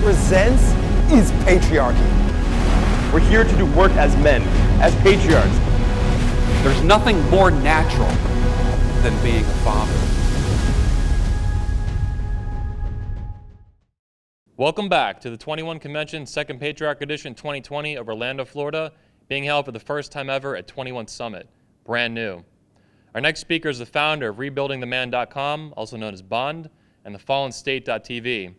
represents is patriarchy. We're here to do work as men, as patriarchs. There's nothing more natural than being a father. Welcome back to the 21 Convention, Second Patriarch Edition 2020 of Orlando, Florida, being held for the first time ever at 21 Summit, brand new. Our next speaker is the founder of RebuildingTheMan.com, also known as Bond, and TheFallenState.tv.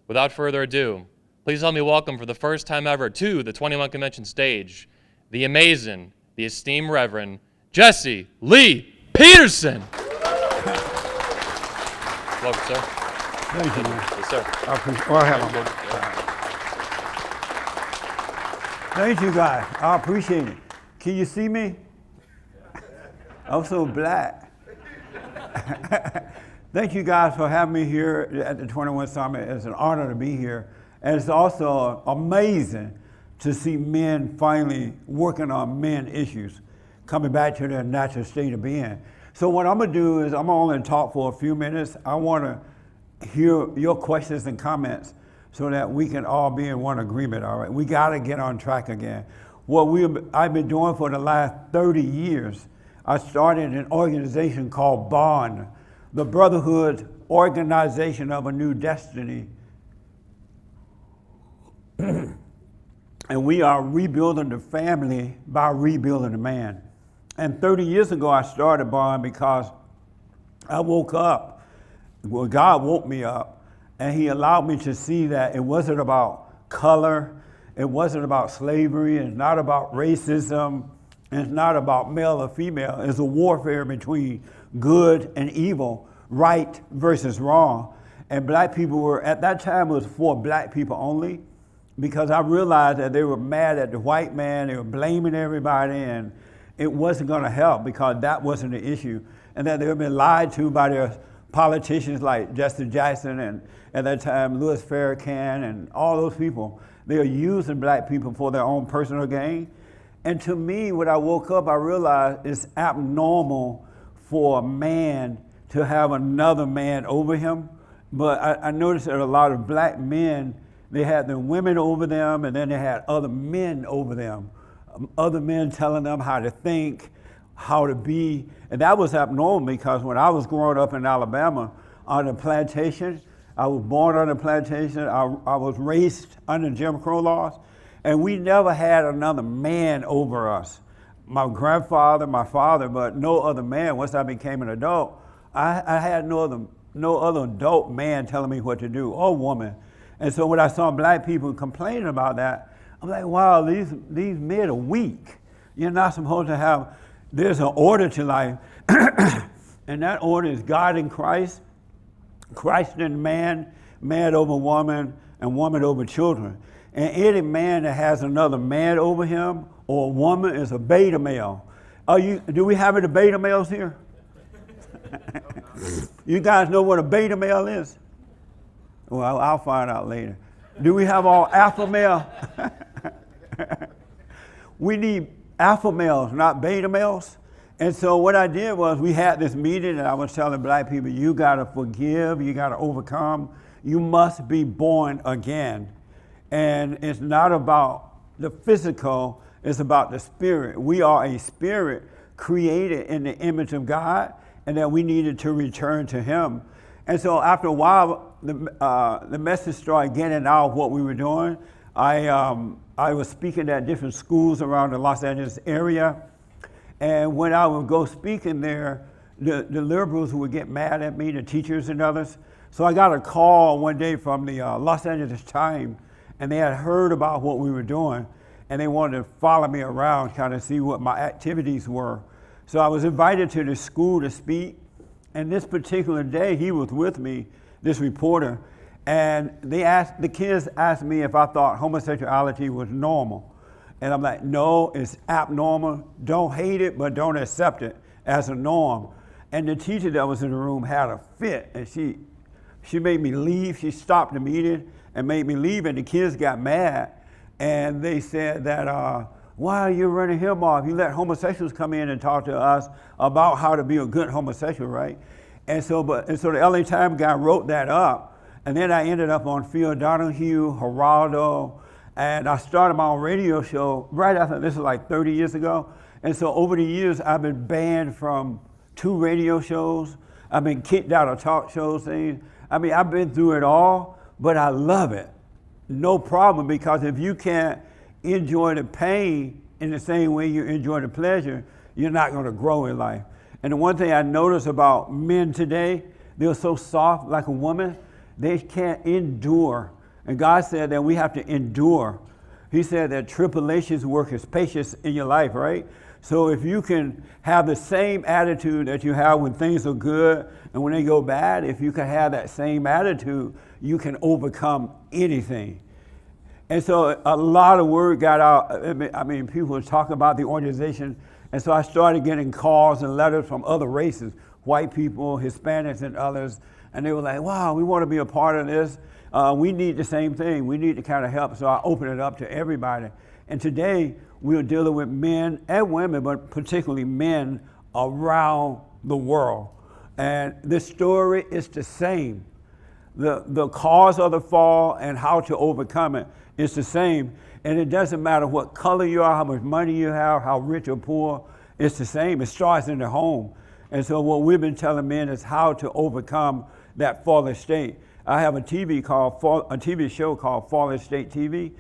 Without further ado, please help me welcome for the first time ever to the 21 Convention stage, the amazing, the esteemed Reverend Jesse Lee Peterson. Welcome, sir. Thank you, man. Yes, sir. I appreciate Thank you, guys. I appreciate it. Can you see me? I'm so black. Thank you guys for having me here at the 21 Summit. It's an honor to be here. And it's also amazing to see men finally working on men issues, coming back to their natural state of being. So what I'm gonna do is I'm only gonna talk for a few minutes. I wanna hear your questions and comments so that we can all be in one agreement, all right? We gotta get on track again. I've been doing for the last 30 years, I started an organization called Bond, the Brotherhood Organization of a New Destiny. And we are rebuilding the family by rebuilding the man. And 30 years ago, I started Bond because I woke up. Well, God woke me up, and he allowed me to see that it wasn't about color, it wasn't about slavery, it's not about racism, it's not about male or female. It's a warfare between good and evil, right versus wrong. And black people were, at that time, it was for black people only, because I realized that they were mad at the white man, they were blaming everybody, and it wasn't gonna help because that wasn't the issue. And that they had been lied to by their politicians like Jesse Jackson and at that time Louis Farrakhan and all those people. They are using black people for their own personal gain. And to me, when I woke up, I realized it's abnormal for a man to have another man over him. But I noticed that a lot of black men, they had the women over them and then they had other men over them. Other men telling them how to think, how to be, and that was abnormal because when I was growing up in Alabama on a plantation, I was born on a plantation, I was raised under Jim Crow laws, and we never had another man over us. My grandfather, my father, but no other man. Once I became an adult, I had no other adult man telling me what to do, or woman. And so when I saw black people complaining about that, I'm like, wow, these men are weak. You're not supposed to have. There's an order to life, and that order is God in Christ, Christ in man, man over woman, and woman over children. And any man that has another man over him or a woman is a beta male. Do we have any beta males here? You guys know what a beta male is? Well, I'll find out later. Do we have all alpha male? We need alpha males, not beta males. And so what I did was we had this meeting and I was telling black people, you gotta forgive, you gotta overcome, you must be born again. And it's not about the physical, it's about the spirit. We are a spirit created in the image of God and that we needed to return to him. And so after a while, the message started getting out of what we were doing. I was speaking at different schools around the Los Angeles area. And when I would go speaking there, the liberals would get mad at me, the teachers and others. So I got a call one day from the Los Angeles Times, and they had heard about what we were doing, and they wanted to follow me around, kind of see what my activities were. So I was invited to the school to speak, and this particular day, he was with me, this reporter, and the kids asked me if I thought homosexuality was normal. And I'm like, no, it's abnormal. Don't hate it, but don't accept it as a norm. And the teacher that was in the room had a fit, and she made me leave. She stopped the meeting and made me leave, and the kids got mad. And they said that, why are you running him off? You let homosexuals come in and talk to us about how to be a good homosexual, right? And so the LA Times guy wrote that up. And then I ended up on Phil Donahue, Geraldo, and I started my own radio show right after, this was like 30 years ago. And so over the years, I've been banned from 2 radio shows. I've been kicked out of talk shows, things. I mean, I've been through it all, but I love it. No problem, because if you can't enjoy the pain in the same way you enjoy the pleasure, you're not going to grow in life. And the one thing I notice about men today, they're so soft like a woman, they can't endure. And God said that we have to endure. He said that tribulations work as patience in your life, right? So if you can have the same attitude that you have when things are good and when they go bad, if you can have that same attitude, you can overcome anything. And so a lot of word got out. I mean, people were talking about the organization. And so I started getting calls and letters from other races, white people, Hispanics, and others. And they were like, wow, we want to be a part of this. We need the same thing. We need to kind of help. So I opened it up to everybody. And today we're dealing with men and women, but particularly men around the world. And the story is the same. The cause of the fall and how to overcome it is the same. And it doesn't matter what color you are, how much money you have, how rich or poor, it's the same. It starts in the home. And so what we've been telling men is how to overcome that fallen state. I have a TV show called Fallen State TV,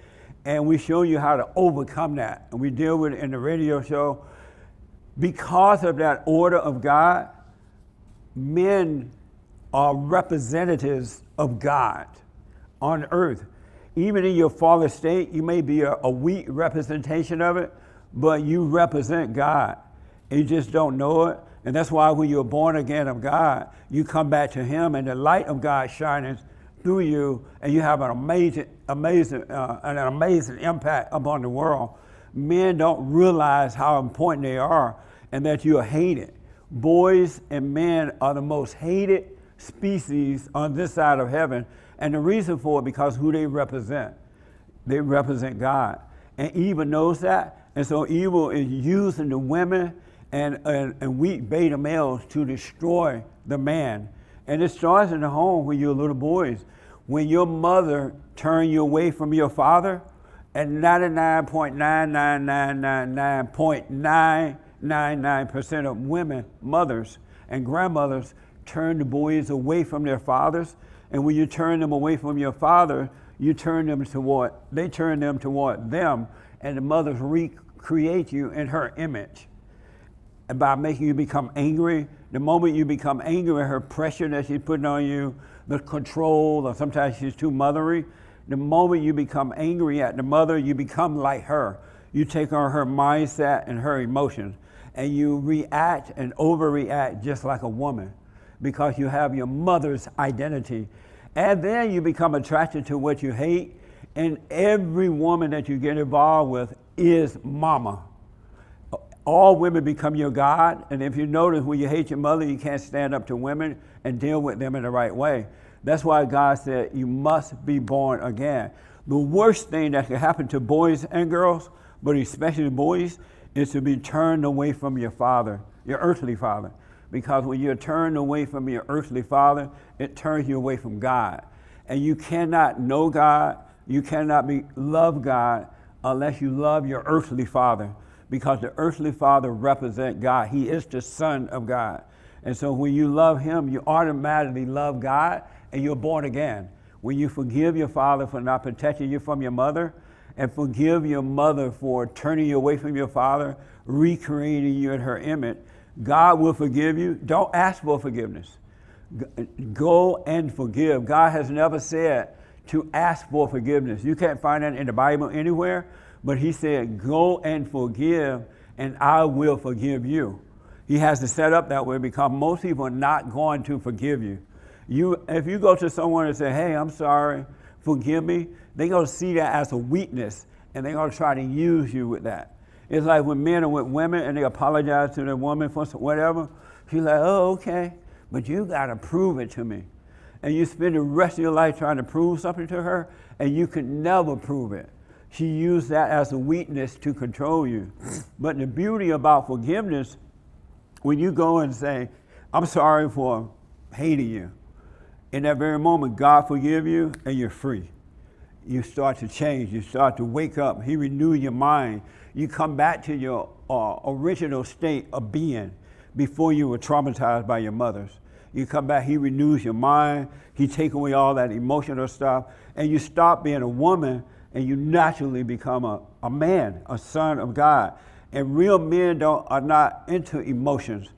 and we show you how to overcome that. And we deal with it in the radio show. Because of that order of God, men are representatives of God on earth. Even in your fallen state, you may be a weak representation of it, but you represent God. You just don't know it. And that's why when you're born again of God, you come back to Him, and the light of God shines through you, and you have an amazing impact upon the world. Men don't realize how important they are, and that you are hated. Boys and men are the most hated species on this side of heaven, and the reason for it because who they represent. They represent God, and evil knows that, and so evil is using the women and weak beta males to destroy the man. And it starts in the home when you're little boys. When your mother turned you away from your father, and 99.99999% of women, mothers and grandmothers, turn the boys away from their fathers. And when you turn them away from your father, they turn them toward them, and the mothers recreate you in her image. And by making you become angry, the moment you become angry, her pressure that she's putting on you, the control, or sometimes she's too mothery, the moment you become angry at the mother, you become like her. You take on her mindset and her emotions, and you react and overreact just like a woman because you have your mother's identity. And then you become attracted to what you hate, and every woman that you get involved with is mama. All women become your God, and if you notice when you hate your mother, you can't stand up to women and deal with them in the right way. That's why God said you must be born again. The worst thing that can happen to boys and girls, but especially boys, is to be turned away from your father, your earthly father. Because when you're turned away from your earthly father, it turns you away from God. And you cannot know God, you cannot love God unless you love your earthly father. Because the earthly father represents God. He is the Son of God. And so when you love Him, you automatically love God, and you're born again. When you forgive your father for not protecting you from your mother, and forgive your mother for turning you away from your father, recreating you in her image, God will forgive you. Don't ask for forgiveness. Go and forgive. God has never said to ask for forgiveness. You can't find that in the Bible anywhere. But He said, go and forgive, and I will forgive you. He has it set up that way because most people are not going to forgive you. If you go to someone and say, hey, I'm sorry, forgive me, they're going to see that as a weakness, and they're going to try to use you with that. It's like when men are with women and they apologize to their woman for whatever. She's like, oh, okay, but you got to prove it to me. And you spend the rest of your life trying to prove something to her, and you could never prove it. She used that as a weakness to control you. But the beauty about forgiveness, when you go and say, I'm sorry for hating you, in that very moment, God forgive you and you're free. You start to change. You start to wake up. He renew your mind. You come back to your original state of being before you were traumatized by your mothers. You come back, he renews your mind. He take away all that emotional stuff. And you stop being a woman and you naturally become a man, a son of God. And real men are not into emotions.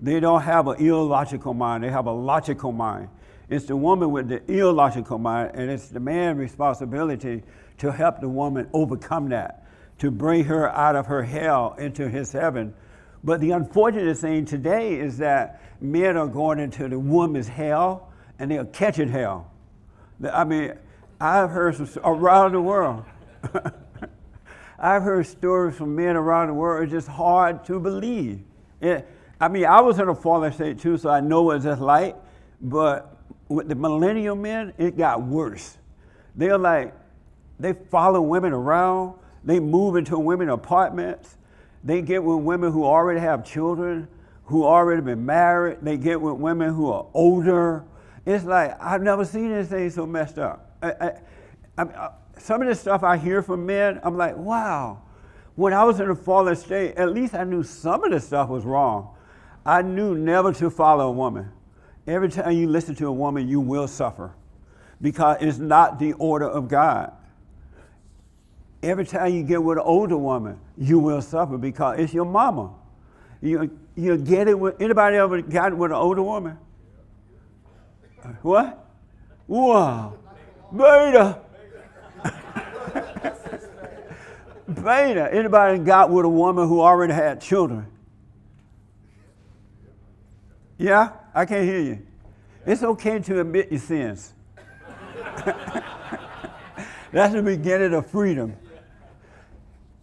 They don't have an illogical mind. They have a logical mind. It's the woman with the illogical mind, and it's the man's responsibility to help the woman overcome that, to bring her out of her hell into his heaven. But the unfortunate thing today is that men are going into the woman's hell, and they are catching hell. I mean, I've heard some around the world. I've heard stories from men around the world. It's just hard to believe. I was in a fallen state too, so I know what it's like. But with the millennial men, it got worse. They follow women around. They move into women's apartments. They get with women who already have children, who already been married. They get with women who are older. It's like, I've never seen anything so messed up. Some of the stuff I hear from men, I'm like, wow. When I was in a fallen state, at least I knew some of the stuff was wrong. I knew never to follow a woman. Every time you listen to a woman, you will suffer because it's not the order of God. Every time you get with an older woman, you will suffer because it's your mama. You get it with, anybody ever got with an older woman? What? Wow. Beta. Beta. Anybody got with a woman who already had children? Yeah? I can't hear you. It's okay to admit your sins. That's the beginning of freedom.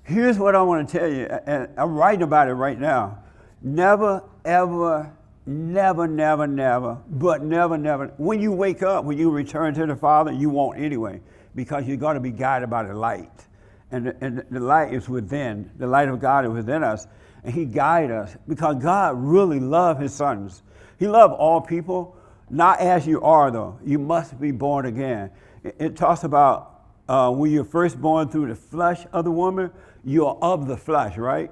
Here's what I want to tell you, and I'm writing about it right now. Never, ever, never, never, never, but never, never. When you wake up, when you return to the Father, you won't anyway, because you're going to be guided by the light. And the light is within. The light of God is within us. And he guides us because God really loves his sons. He loves all people, not as you are, though. You must be born again. It talks about when you're first born through the flesh of the woman, you're of the flesh, right?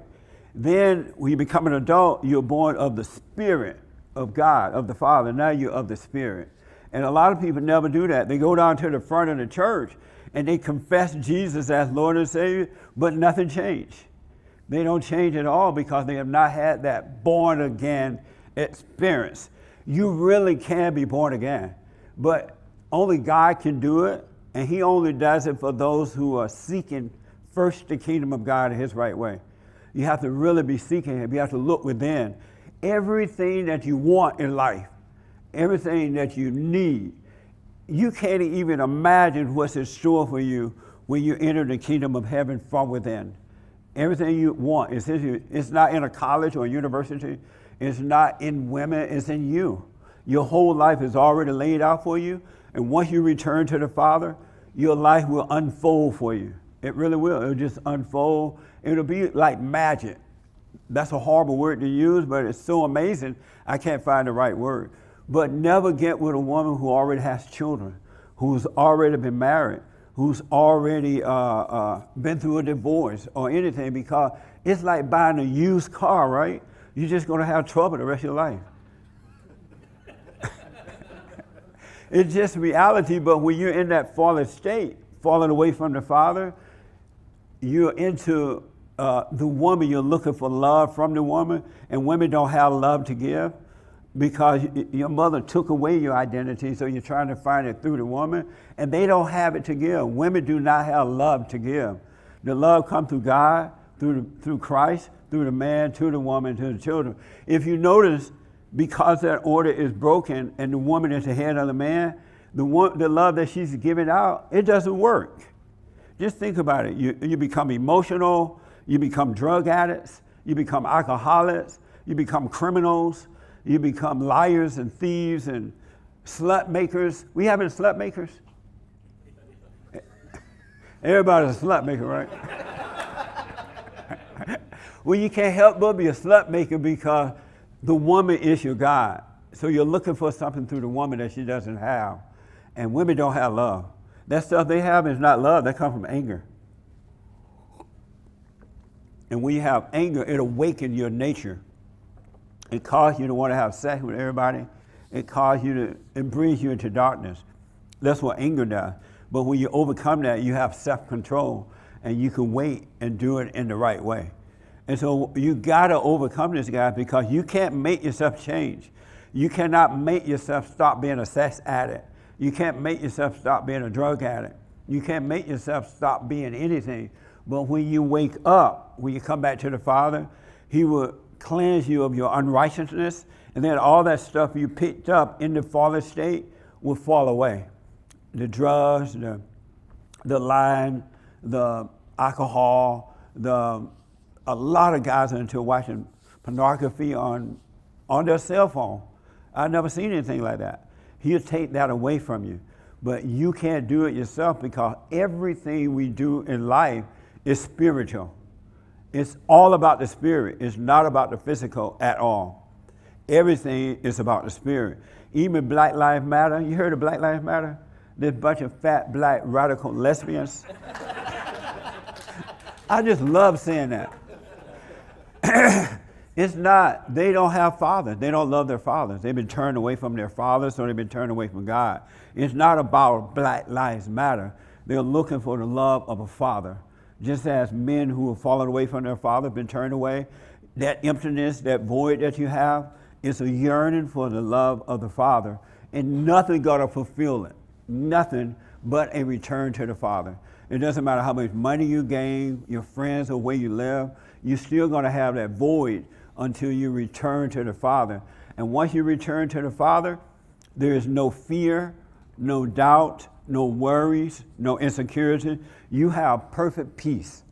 Then when you become an adult, you're born of the Spirit of God, of the Father. Now you're of the Spirit. And a lot of people never do that. They go down to the front of the church and they confess Jesus as Lord and Savior, but nothing changed. They don't change at all because they have not had that born again experience. You really can be born again, but only God can do it, and he only does it for those who are seeking first the kingdom of God in his right way. You have to really be seeking him. You have to look within. Everything that you want in life, everything that you need, you can't even imagine what's in store for you when you enter the kingdom of heaven from within. Everything you want, it's not in a college or a university. It's not in women, it's in you. Your whole life is already laid out for you. And once you return to the Father, your life will unfold for you. It really will. It'll just unfold. It'll be like magic. That's a horrible word to use, but it's so amazing, I can't find the right word. But never get with a woman who already has children, who's already been married, who's already been through a divorce or anything, because it's like buying a used car, right? You're just going to have trouble the rest of your life. It's just reality, but when you're in that fallen state, falling away from the Father, you're into the woman, you're looking for love from the woman, and women don't have love to give because your mother took away your identity, so you're trying to find it through the woman, and they don't have it to give. Women do not have love to give. The love comes through God, through Christ, through the man, to the woman, to the children. If you notice, because that order is broken and the woman is the head of the man, the love that she's giving out, it doesn't work. Just think about it. You become emotional, you become drug addicts, you become alcoholics, you become criminals, you become liars and thieves and slut makers. We having slut makers? Everybody's a slut maker, right? Well, you can't help but be a slut maker because the woman is your God. So you're looking for something through the woman that she doesn't have. And women don't have love. That stuff they have is not love, that comes from anger. And when you have anger, it awakens your nature. It causes you to want to have sex with everybody. It brings you into darkness. That's what anger does. But when you overcome that, you have self-control and you can wait and do it in the right way. And so you gotta overcome this, guys, because you can't make yourself change. You cannot make yourself stop being a sex addict. You can't make yourself stop being a drug addict. You can't make yourself stop being anything. But when you wake up, when you come back to the Father, He will cleanse you of your unrighteousness, and then all that stuff you picked up in the fallen state will fall away. The drugs, the lying, the alcohol, a lot of guys are into watching pornography on their cell phone. I've never seen anything like that. He'll take that away from you. But you can't do it yourself because everything we do in life is spiritual. It's all about the spirit. It's not about the physical at all. Everything is about the spirit. Even Black Lives Matter. You heard of Black Lives Matter? This bunch of fat, black, radical lesbians. I just love saying that. It's not, they don't have fathers. They don't love their fathers. They've been turned away from their fathers, so they've been turned away from God. It's not about Black Lives Matter. They're looking for the love of a father. Just as men who have fallen away from their father, been turned away, that emptiness, that void that you have, is a yearning for the love of the Father. And nothing gonna fulfill it. Nothing but a return to the Father. It doesn't matter how much money you gain, your friends, or where you live, you're still gonna have that void until you return to the Father. And once you return to the Father, there is no fear, no doubt, no worries, no insecurity. You have perfect peace,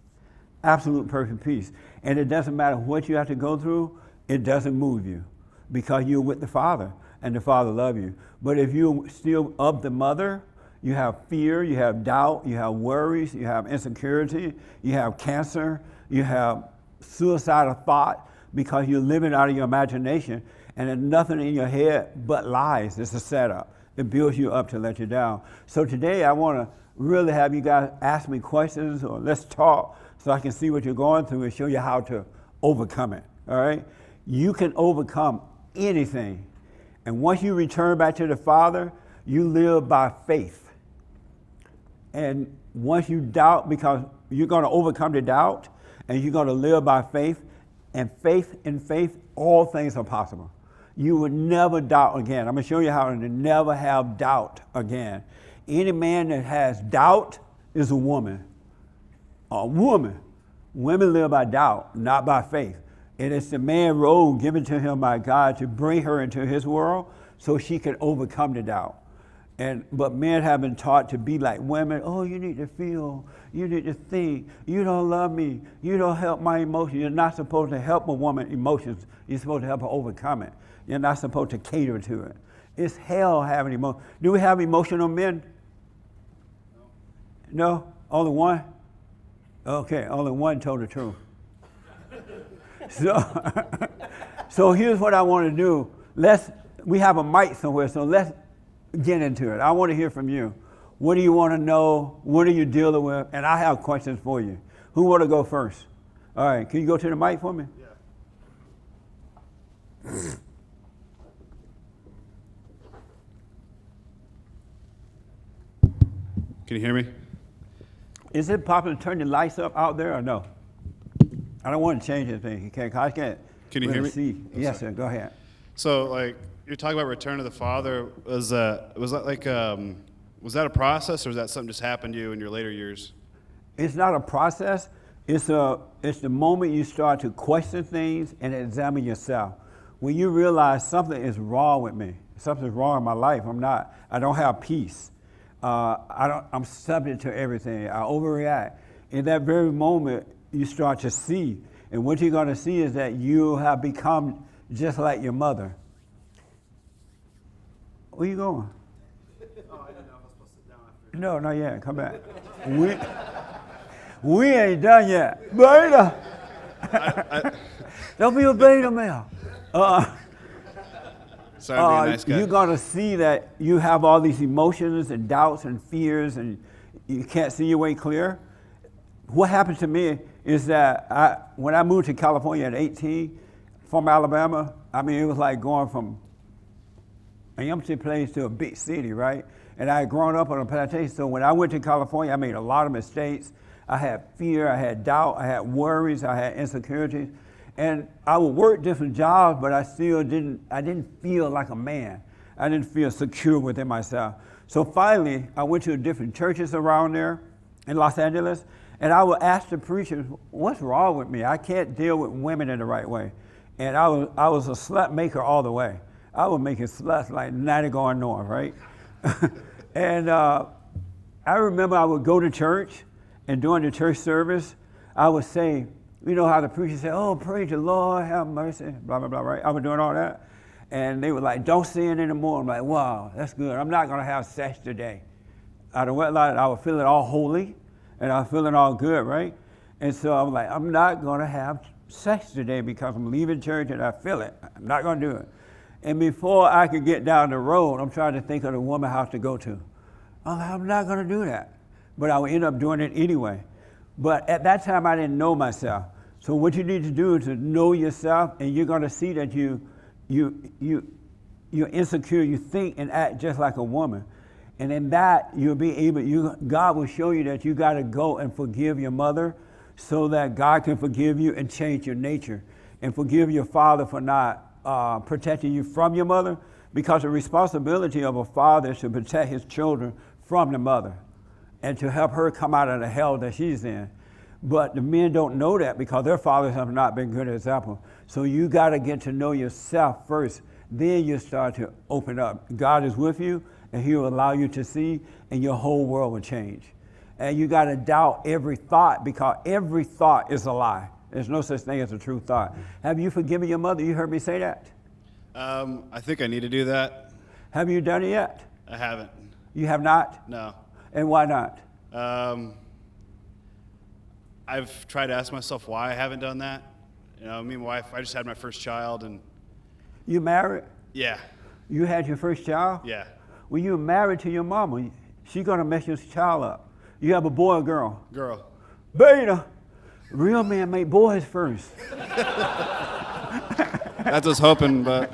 absolute perfect peace. And it doesn't matter what you have to go through, it doesn't move you because you're with the Father and the Father loves you. But if you're still of the mother, you have fear, you have doubt, you have worries, you have insecurity, you have cancer, you have suicidal thought because you're living out of your imagination and there's nothing in your head but lies. It's a setup. It builds you up to let you down. So today I want to really have you guys ask me questions or let's talk so I can see what you're going through and show you how to overcome it, all right? You can overcome anything. And once you return back to the Father, you live by faith. And once you doubt, because you're going to overcome the doubt and you're going to live by faith, and in faith, all things are possible. You will never doubt again. I'm going to show you how to never have doubt again. Any man that has doubt is a woman. A woman. Women live by doubt, not by faith. And it's the man role given to him by God to bring her into his world so she can overcome the doubt. But men have been taught to be like women. Oh, you need to feel, you need to think, you don't love me, you don't help my emotions. You're not supposed to help a woman's emotions. You're supposed to help her overcome it. You're not supposed to cater to it. It's hell having emotion. Do we have emotional men? No? Only one? Okay, only one told the truth. So here's what I want to do. We have a mic somewhere, so let's get into it. I want to hear from you. What do you want to know? What are you dealing with? And I have questions for you. Who want to go first? All right, can you go to the mic for me? Yeah. Can you hear me? Is it possible to turn the lights up out there or no? I don't want to change anything. I can't. Can you really hear me? See. Yes, sir. Go ahead. So, like, you're talking about return to the Father. Was that a process, or was that something just happened to you in your later years? It's not a process. It's the moment you start to question things and examine yourself. When you realize something is wrong with me, something's wrong in my life. I don't have peace. I'm subject to everything. I overreact. In that very moment, you start to see. And what you're going to see is that you have become just like your mother. Where you going? Oh, I didn't know I was supposed to sit down after. No, not yet. Come back. We ain't done yet. Beta. Don't be a beta male. Sorry, I'm being a nice guy. you're going to see that you have all these emotions and doubts and fears and you can't see your way clear. What happened to me is that when I moved to California at 18 from Alabama, I mean, it was like going from an empty place to a big city, right? And I had grown up on a plantation. So when I went to California, I made a lot of mistakes. I had fear, I had doubt, I had worries, I had insecurities. And I would work different jobs, but I didn't feel like a man. I didn't feel secure within myself. So finally, I went to different churches around there in Los Angeles, and I would ask the preachers, what's wrong with me? I can't deal with women in the right way. And I was a slut maker all the way. I was making sluts like 90 going north, right? And I remember I would go to church, and during the church service, I would say, you know how the preacher said, oh, praise the Lord, have mercy, blah, blah, blah, right? I was doing all that. And they were like, don't sin anymore. I'm like, wow, that's good. I'm not going to have sex today. Out of wedlock, I was feeling all holy, and I was feeling all good, right? And so I'm like, I'm not going to have sex today because I'm leaving church and I feel it. I'm not going to do it. And before I could get down the road, I'm trying to think of the woman house to go to. I'm like, I'm not going to do that. But I would end up doing it anyway. But at that time, I didn't know myself. So what you need to do is to know yourself, and you're going to see that you're insecure. You think and act just like a woman. And in that, you'll be able, God will show you that you got to go and forgive your mother so that God can forgive you and change your nature. And forgive your father for not protecting you from your mother, because the responsibility of a father is to protect his children from the mother and to help her come out of the hell that she's in. But the men don't know that because their fathers have not been good examples. So you got to get to know yourself first. Then you start to open up. God is with you, and he will allow you to see, and your whole world will change. And you got to doubt every thought, because every thought is a lie. There's no such thing as a true thought. Have you forgiven your mother? You heard me say that? I think I need to do that. Have you done it yet? I haven't. You have not? No. And why not? I've tried to ask myself why I haven't done that. You know, me and my wife, I just had my first child, and You married? yeah, You had your first child? yeah. When you were married to your mama, she's going to mess your child up. You have a boy or girl? Girl. Beta. Real men make boys first. That's what I was hoping, but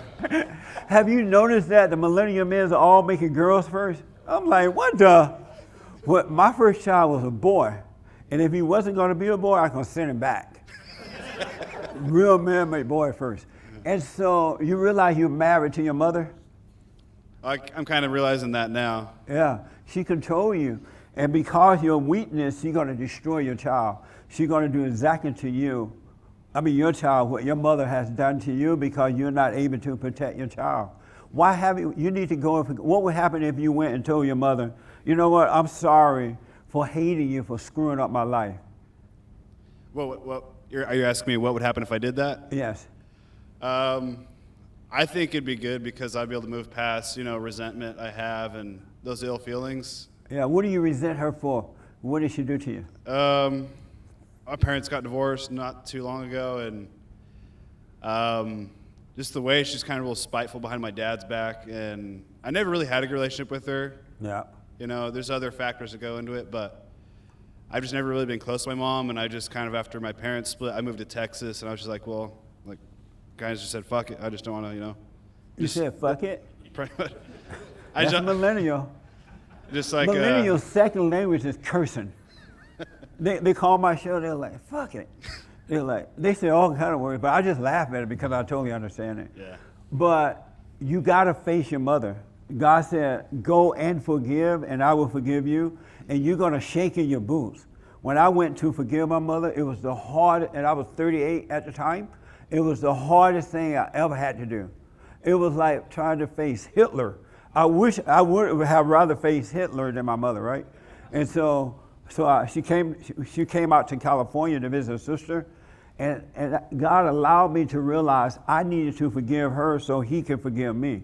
Have you noticed that the millennial men are all making girls first? I'm like, what the? Well, my first child was a boy. And if he wasn't going to be a boy, I was going to send him back. Real men make boy first. And so you realize you're married to your mother? I'm kind of realizing that now. Yeah, she controls you. And because of your weakness, she's going to destroy your child. She's going to do exactly to you, your child, what your mother has done to you because you're not able to protect your child. Why have you need to go, what would happen if you went and told your mother, you know what, I'm sorry for hating you, for screwing up my life? Are you asking me what would happen if I did that? Yes. I think it'd be good because I'd be able to move past, resentment I have and those ill feelings. Yeah, what do you resent her for? What did she do to you? My parents got divorced not too long ago, and just the way she's kind of real spiteful behind my dad's back, and I never really had a good relationship with her. Yeah. There's other factors that go into it, but I've just never really been close to my mom, and I just kind of, after my parents split, I moved to Texas, and I was just like, guys just said, fuck it, I just don't want to, You said, fuck it? Pretty much. That's millennial. Just like Millennial second language is cursing. They call my show, they're like, fuck it. They say all kind of words, but I just laugh at it because I totally understand it. Yeah. But you got to face your mother. God said, go and forgive, and I will forgive you, and you're going to shake in your boots. When I went to forgive my mother, it was the hardest, and I was 38 at the time, it was the hardest thing I ever had to do. It was like trying to face Hitler. I wish I would have rather faced Hitler than my mother, right? And so she came out to California to visit her sister, and God allowed me to realize I needed to forgive her so he could forgive me.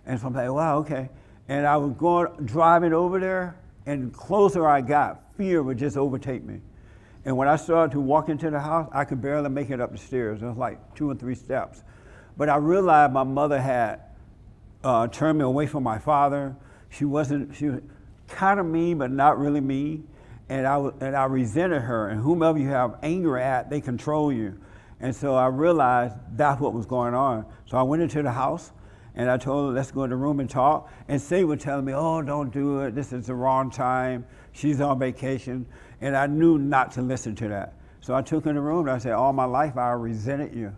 And so I'm like, wow, okay. And I was driving over there, and the closer I got, fear would just overtake me. And when I started to walk into the house, I could barely make it up the stairs. It was like 2 or 3 steps. But I realized my mother had turned me away from my father. She was kind of mean, but not really mean. And I resented her. And whomever you have anger at, they control you. And so I realized that's what was going on. So I went into the house and I told her, let's go in the room and talk. And Sadie was telling me, oh, don't do it. This is the wrong time. She's on vacation. And I knew not to listen to that. So I took her in the room and I said, all my life I resented you.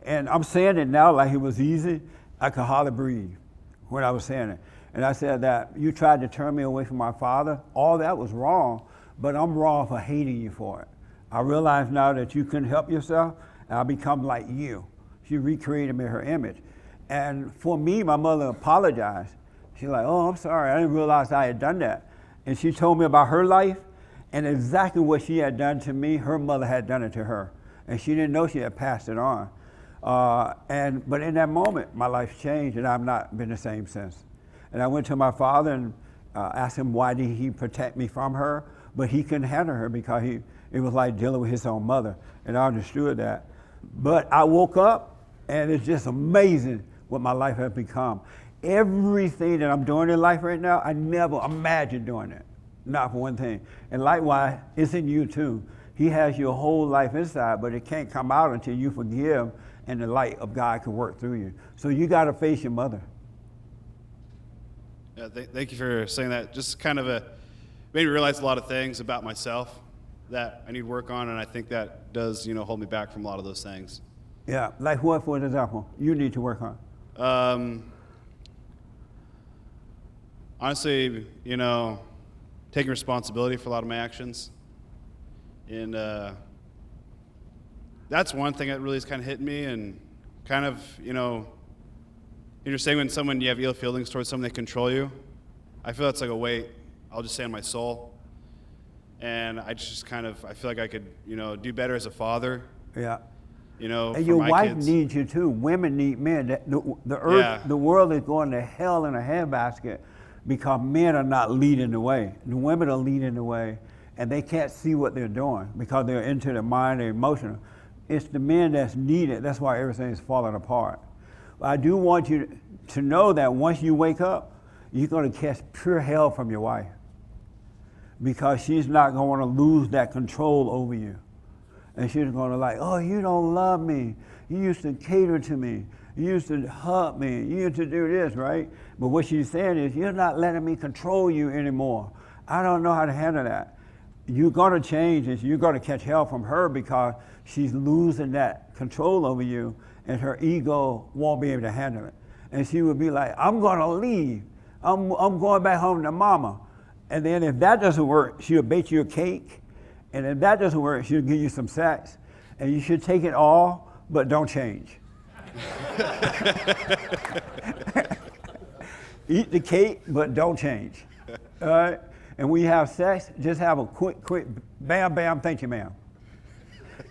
And I'm saying it now like it was easy. I could hardly breathe when I was saying it. And I said that you tried to turn me away from my father. All that was wrong, but I'm wrong for hating you for it. I realize now that you couldn't help yourself, and I become like you. She recreated me her image. And for me, my mother apologized. She's like, oh, I'm sorry, I didn't realize I had done that. And she told me about her life, and exactly what she had done to me, her mother had done it to her. And she didn't know she had passed it on. But in that moment, my life changed, and I've not been the same since. And I went to my father and asked him why did he protect me from her, but he couldn't handle her because it was like dealing with his own mother, and I understood that. But I woke up, and it's just amazing what my life has become. Everything that I'm doing in life right now, I never imagined doing it, not for one thing. And likewise, it's in you too. He has your whole life inside, but it can't come out until you forgive and the light of God can work through you. So you got to face your mother. Yeah, thank you for saying that. Just kind of made me realize a lot of things about myself that I need to work on, and I think that does, hold me back from a lot of those things. Yeah, like what, for example, you need to work on? Honestly, taking responsibility for a lot of my actions. And that's one thing that really is kind of hitting me, and kind of, you're saying when you have ill feelings towards someone that control you, I feel that's like a weight, I'll just say, on my soul. And I feel like I could, do better as a father. Yeah. And your wife kids. needs you too. Women need men. The earth, Yeah. The world is going to hell in a handbasket because men are not leading the way. The women are leading the way, and they can't see what they're doing because they're into their mind, they're emotional. It's the men that's needed. That's why everything is falling apart. I do want you to know that once you wake up, you're going to catch pure hell from your wife because she's not going to want to lose that control over you. And she's going to like, oh, you don't love me. You used to cater to me. You used to hug me. You used to do this, right? But what she's saying is, you're not letting me control you anymore. I don't know how to handle that. You're going to change and you're going to catch hell from her because she's losing that control over you and her ego won't be able to handle it. And she would be like, I'm going to leave. I'm going back home to mama. And then if that doesn't work, she'll bake you a cake. And if that doesn't work, she'll give you some sex. And you should take it all, but don't change. Eat the cake, but don't change. All right? And when you have sex, just have a quick, bam, bam, thank you, ma'am.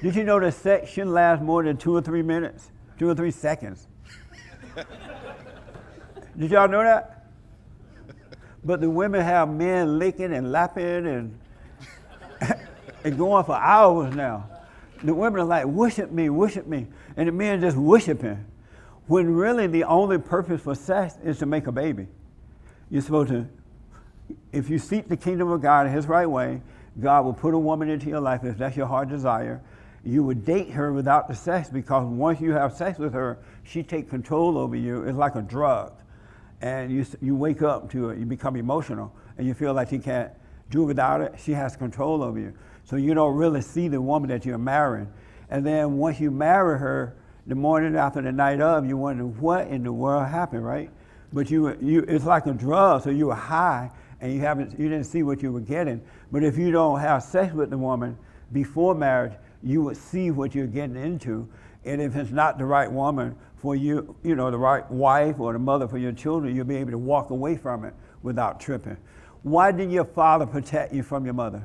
Did you know that sex shouldn't last more than 2 or 3 minutes, 2 or 3 seconds? Did y'all know that? But the women have men licking and lapping and going for hours now. The women are like, worship me, and the men just worshiping. When really the only purpose for sex is to make a baby. You're supposed to, if you seek the kingdom of God in his right way, God will put a woman into your life if that's your heart desire. You would date her without the sex because once you have sex with her, she takes control over you. It's like a drug. And you wake up to it, you become emotional, and you feel like you can't do without it. She has control over you. So you don't really see the woman that you're marrying. And then once you marry her, the morning after the night of, you wonder what in the world happened, right? But it's like a drug, so you were high and you didn't see what you were getting. But if you don't have sex with the woman before marriage, you would see what you're getting into. And if it's not the right woman for you, the right wife or the mother for your children, you'll be able to walk away from it without tripping. Why did your father protect you from your mother?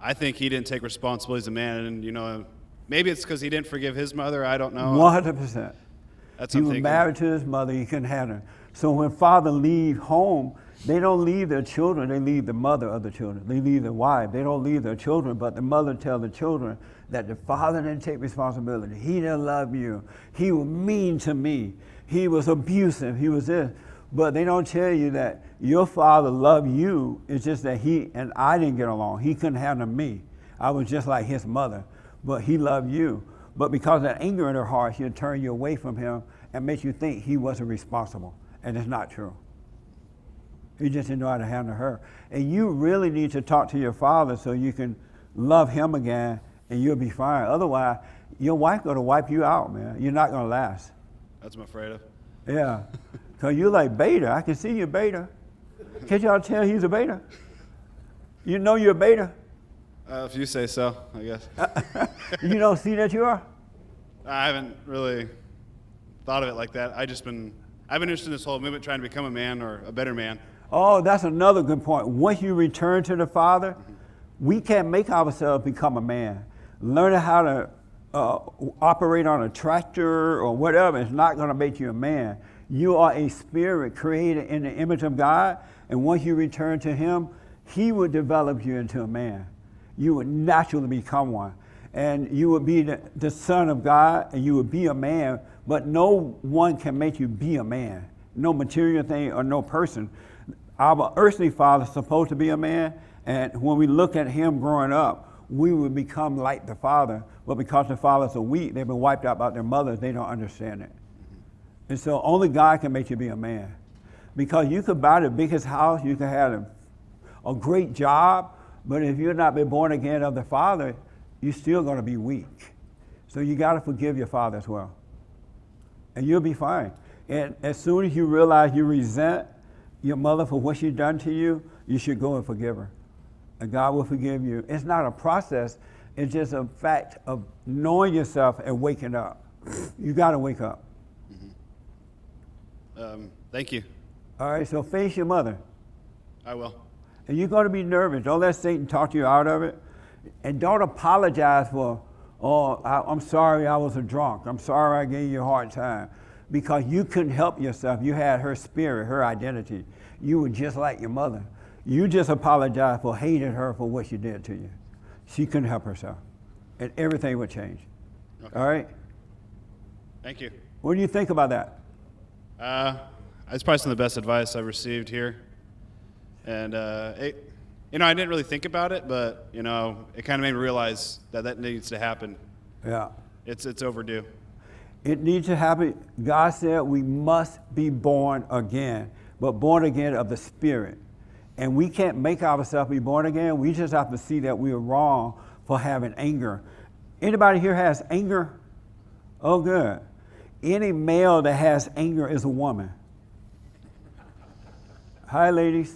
I think he didn't take responsibility as a man, and maybe it's because he didn't forgive his mother. I don't know. 100%. That's he was married to his mother. He couldn't handle her. So when father leave home, they don't leave their children. They leave the mother of the children. They leave the wife. They don't leave their children, but the mother tell the children that the father didn't take responsibility. He didn't love you. He was mean to me. He was abusive. He was this. But they don't tell you that your father loved you. It's just that he and I didn't get along. He couldn't handle me. I was just like his mother. But he loved you. But because of that anger in her heart, she'll turn you away from him and make you think he wasn't responsible. And it's not true. He just didn't know how to handle her. And you really need to talk to your father so you can love him again and you'll be fine. Otherwise, your wife going to wipe you out, man. You're not going to last. That's what I'm afraid of. Yeah. Because you're like beta. I can see you're beta. Can't y'all tell he's a beta? You know you're a beta? If you say so, I guess. You don't see that you are? I haven't really thought of it like that. I've been interested in this whole movement, trying to become a man or a better man. Oh, that's another good point. Once you return to the Father, we can't make ourselves become a man. Learning how to operate on a tractor or whatever is not going to make you a man. You are a spirit created in the image of God, and once you return to him, he will develop you into a man. You would naturally become one. And you would be the son of God, and you would be a man, but no one can make you be a man. No material thing or no person. Our earthly father is supposed to be a man, and when we look at him growing up, we would become like the father. But because the fathers are weak, they've been wiped out by their mothers, they don't understand it. And so only God can make you be a man. Because you could buy the biggest house, you could have a great job, but if you're not been born again of the Father, you're still going to be weak. So you got to forgive your father as well. And you'll be fine. And as soon as you realize you resent your mother for what she's done to you, you should go and forgive her. And God will forgive you. It's not a process. It's just a fact of knowing yourself and waking up. You got to wake up. Thank you. All right, so face your mother. I will. And you're going to be nervous. Don't let Satan talk you out of it. And don't apologize for, I'm sorry I was a drunk. I'm sorry I gave you a hard time. Because you couldn't help yourself. You had her spirit, her identity. You were just like your mother. You just apologized for hating her for what she did to you. She couldn't help herself. And everything would change. Okay. All right? Thank you. What do you think about that? It's probably some of the best advice I've received here. And, I didn't really think about it, but, it kind of made me realize that needs to happen. Yeah. It's overdue. It needs to happen. God said we must be born again, but born again of the Spirit. And we can't make ourselves be born again. We just have to see that we are wrong for having anger. Anybody here has anger? Oh, good. Any male that has anger is a woman. Hi, ladies.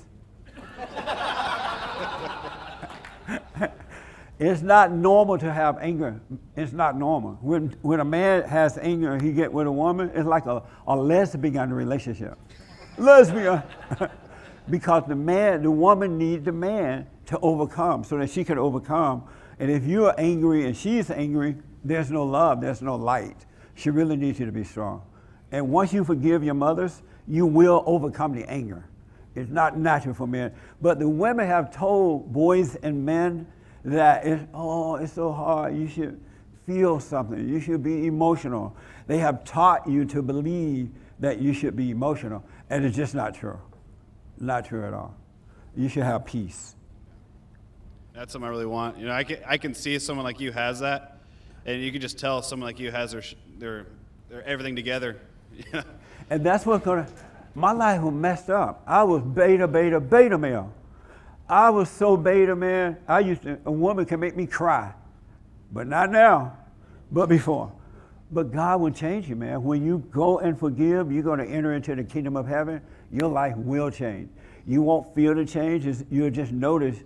It's not normal to have anger. It's not normal. When a man has anger and he get with a woman, it's like a lesbian relationship. Lesbian. Because the woman needs the man to overcome so that she can overcome. And if you're angry and she's angry, there's no love, there's no light. She really needs you to be strong. And once you forgive your mothers, you will overcome the anger. It's not natural for men. But the women have told boys and men that it's so hard. You should feel something. You should be emotional. They have taught you to believe that you should be emotional. And it's just not true. Not true at all. You should have peace. That's something I really want. I can see someone like you has that, and you can just tell someone like you has their everything together. And that's what's my life was messed up. I was beta male. I was so beta, man. A woman can make me cry, but not now, but before. But God will change you, man. When you go and forgive, you're going to enter into the kingdom of heaven. Your life will change. You won't feel the change. You'll just notice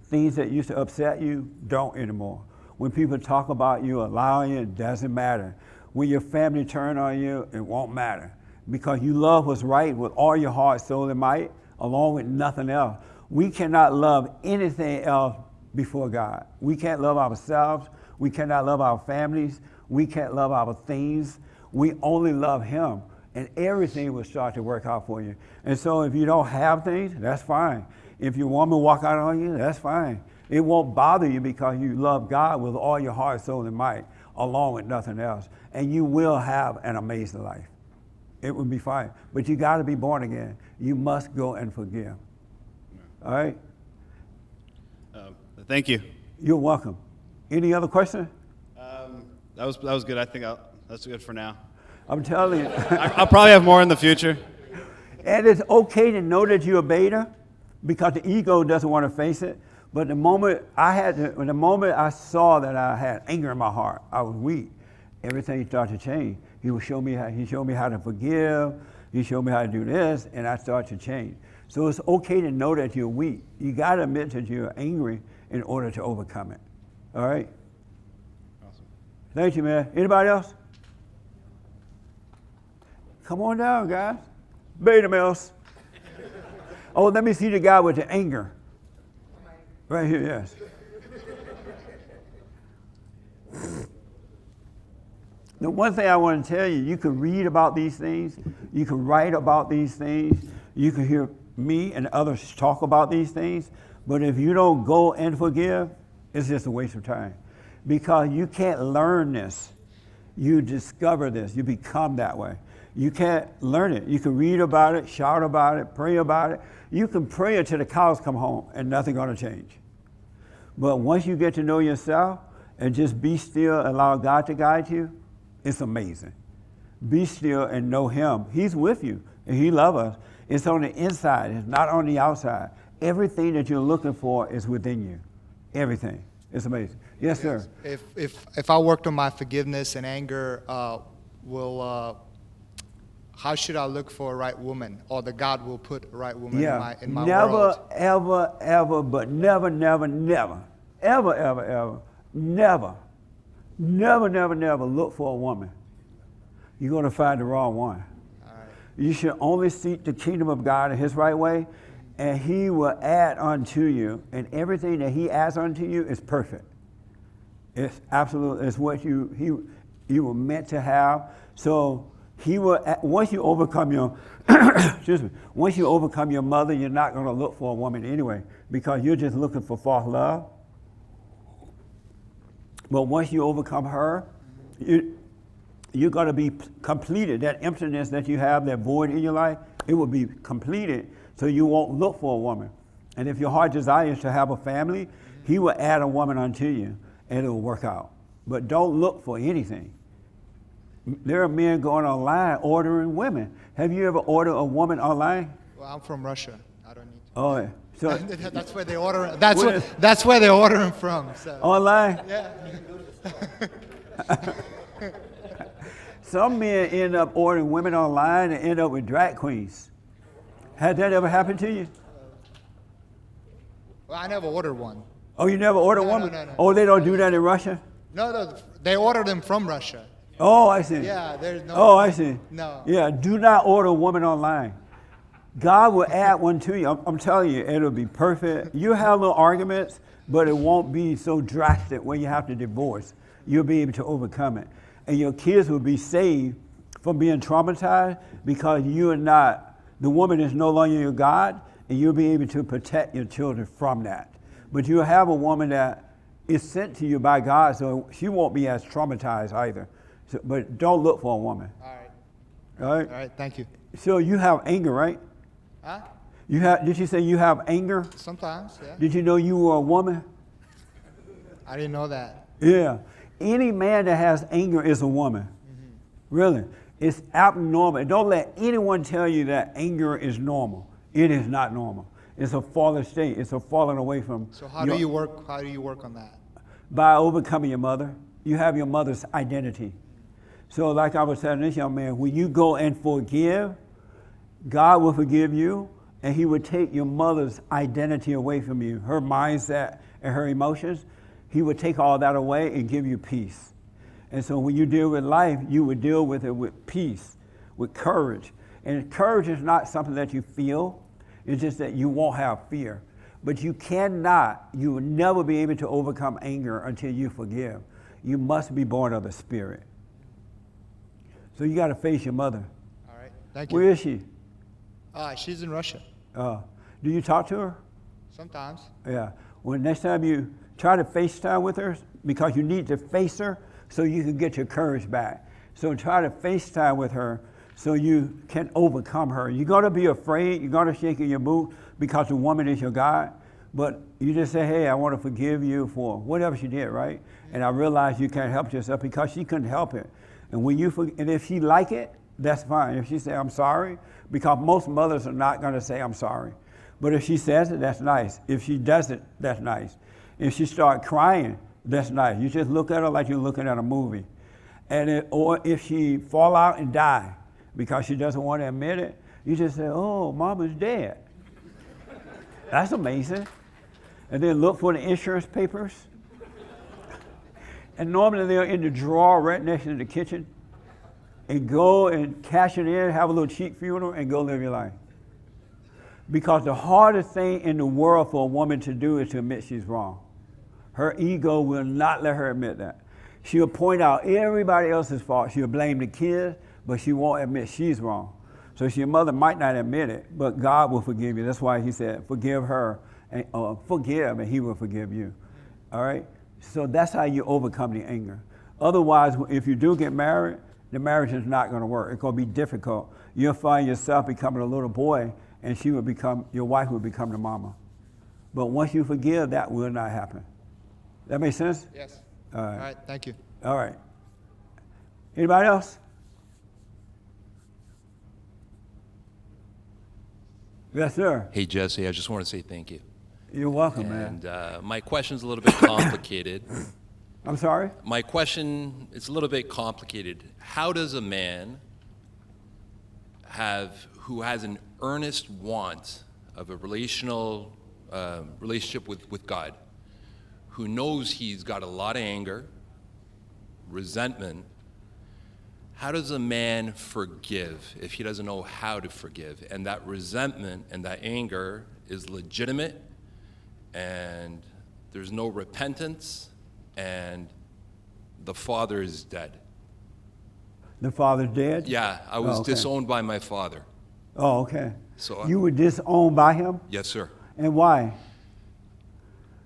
things that used to upset you don't anymore. When people talk about you, allowing you, it doesn't matter. When your family turn on you, it won't matter. Because you love what's right with all your heart, soul, and might, along with nothing else. We cannot love anything else before God. We can't love ourselves. We cannot love our families. We can't love our things. We only love Him. And everything will start to work out for you. And so if you don't have things, that's fine. If your woman walk out on you, that's fine. It won't bother you because you love God with all your heart, soul, and might, along with nothing else. And you will have an amazing life. It will be fine. But you got to be born again. You must go and forgive. All right? Thank you. You're welcome. Any other question? That was good. I think that's good for now. I'm telling you. I'll probably have more in the future. And it's okay to know that you're a beta because the ego doesn't want to face it. But the moment I saw that I had anger in my heart, I was weak. Everything started to change. He showed me how to forgive. He showed me how to do this, and I started to change. So it's okay to know that you're weak. You got to admit that you're angry in order to overcome it. All right? Awesome. Thank you, man. Anybody else? Come on down, guys. Beta males. Oh, let me see the guy with the anger. Right here, yes. The one thing I want to tell you, you can read about these things, you can write about these things, you can hear me and others talk about these things, but if you don't go and forgive, it's just a waste of time. Because you can't learn this. You discover this. You become that way. You can't learn it. You can read about it, shout about it, pray about it. You can pray until the cows come home and nothing's going to change. But once you get to know yourself and just be still, allow God to guide you, it's amazing. Be still and know Him. He's with you and He loves us. It's on the inside. It's not on the outside. Everything that you're looking for is within you. Everything. It's amazing. Yes, sir. If I worked on my forgiveness and anger, how should I look for a right woman, or the God will put a right woman in my world? Ever, but never, never look for a woman. You're going to find the wrong one. All right. You should only seek the kingdom of God in His right way, and He will add unto you, and everything that He adds unto you is perfect. It's absolute. It's what you were meant to have. So He will. Once you overcome your, once you overcome your mother, you're not going to look for a woman anyway, because you're just looking for false love. But once you overcome her, you're going to be completed. That emptiness that you have, that void in your life, it will be completed, so you won't look for a woman. And if your heart desires to have a family, He will add a woman unto you, and it will work out. But don't look for anything. There are men going online ordering women. Have you ever ordered a woman online? Well, I'm from Russia. I don't need to. Oh, yeah. So that's where they order. That's where they ordering from. So. Online? Yeah. Some men end up ordering women online and end up with drag queens. Has that ever happened to you? Well, I never ordered one. Oh, you never ordered one? No. Oh, they don't do that in Russia? No, they order them from Russia. Oh, I see. Yeah, there's no. Oh, I see. No. Yeah, do not order a woman online. God will add one to you. I'm telling you, it'll be perfect. You'll have little arguments, but it won't be so drastic where you have to divorce. You'll be able to overcome it. And your kids will be saved from being traumatized because you are not, the woman is no longer your God, and you'll be able to protect your children from that. But you'll have a woman that is sent to you by God, so she won't be as traumatized either. So, but don't look for a woman. All right. All right? All right, thank you. So you have anger, right? Huh? Did you say you have anger? Sometimes, yeah. Did you know you were a woman? I didn't know that. Yeah. Any man that has anger is a woman. Mm-hmm. Really. It's abnormal. Don't let anyone tell you that anger is normal. It is not normal. It's a fallen state. It's a falling away from. So how do you work on that? By overcoming your mother. You have your mother's identity. So like I was telling this young man, when you go and forgive, God will forgive you, and He will take your mother's identity away from you, her mindset and her emotions. He will take all that away and give you peace. And so when you deal with life, you will deal with it with peace, with courage. And courage is not something that you feel. It's just that you won't have fear. But you will never be able to overcome anger until you forgive. You must be born of the Spirit. So you got to face your mother. All right, thank you. Where is she? She's in Russia. Do you talk to her? Sometimes. Yeah. When next time you try to FaceTime with her, because you need to face her so you can get your courage back. So try to FaceTime with her so you can overcome her. You're going to be afraid. You're going to shake in your boot because the woman is your God. But you just say, hey, I want to forgive you for whatever she did, right? And I realize you can't help yourself because she couldn't help it. And when and if she like it, that's fine. If she say, I'm sorry, because most mothers are not going to say, I'm sorry. But if she says it, that's nice. If she does it, that's nice. If she start crying, that's nice. You just look at her like you're looking at a movie. Or if she fall out and die because she doesn't want to admit it, you just say, oh, mama's dead. That's amazing. And then look for the insurance papers. And normally they're in the drawer right next to the kitchen. And go and cash it in, have a little cheap funeral, and go live your life. Because the hardest thing in the world for a woman to do is to admit she's wrong. Her ego will not let her admit that. She'll point out everybody else's fault. She'll blame the kids, but she won't admit she's wrong. So your mother might not admit it, but God will forgive you. That's why he said, forgive her, and forgive, and he will forgive you. All right? So that's how you overcome the anger. Otherwise, if you do get married, the marriage is not going to work. It's going to be difficult. You'll find yourself becoming a little boy, and your wife will become the mama. But once you forgive, that will not happen. That make sense? Yes. All right. All right, thank you. All right. Anybody else? Yes, sir. Hey, Jesse, I just want to say thank you. You're welcome, man. And my question's a little bit complicated. I'm sorry? My question is a little bit complicated. How does a man who has an earnest want of a relationship with God, who knows he's got a lot of anger, resentment, how does a man forgive if he doesn't know how to forgive? And that resentment and that anger is legitimate, and there's no repentance, and the father is dead. The father's dead? Yeah, I was okay. disowned by my father. Oh, okay. So you were disowned by him? Yes, sir. And why?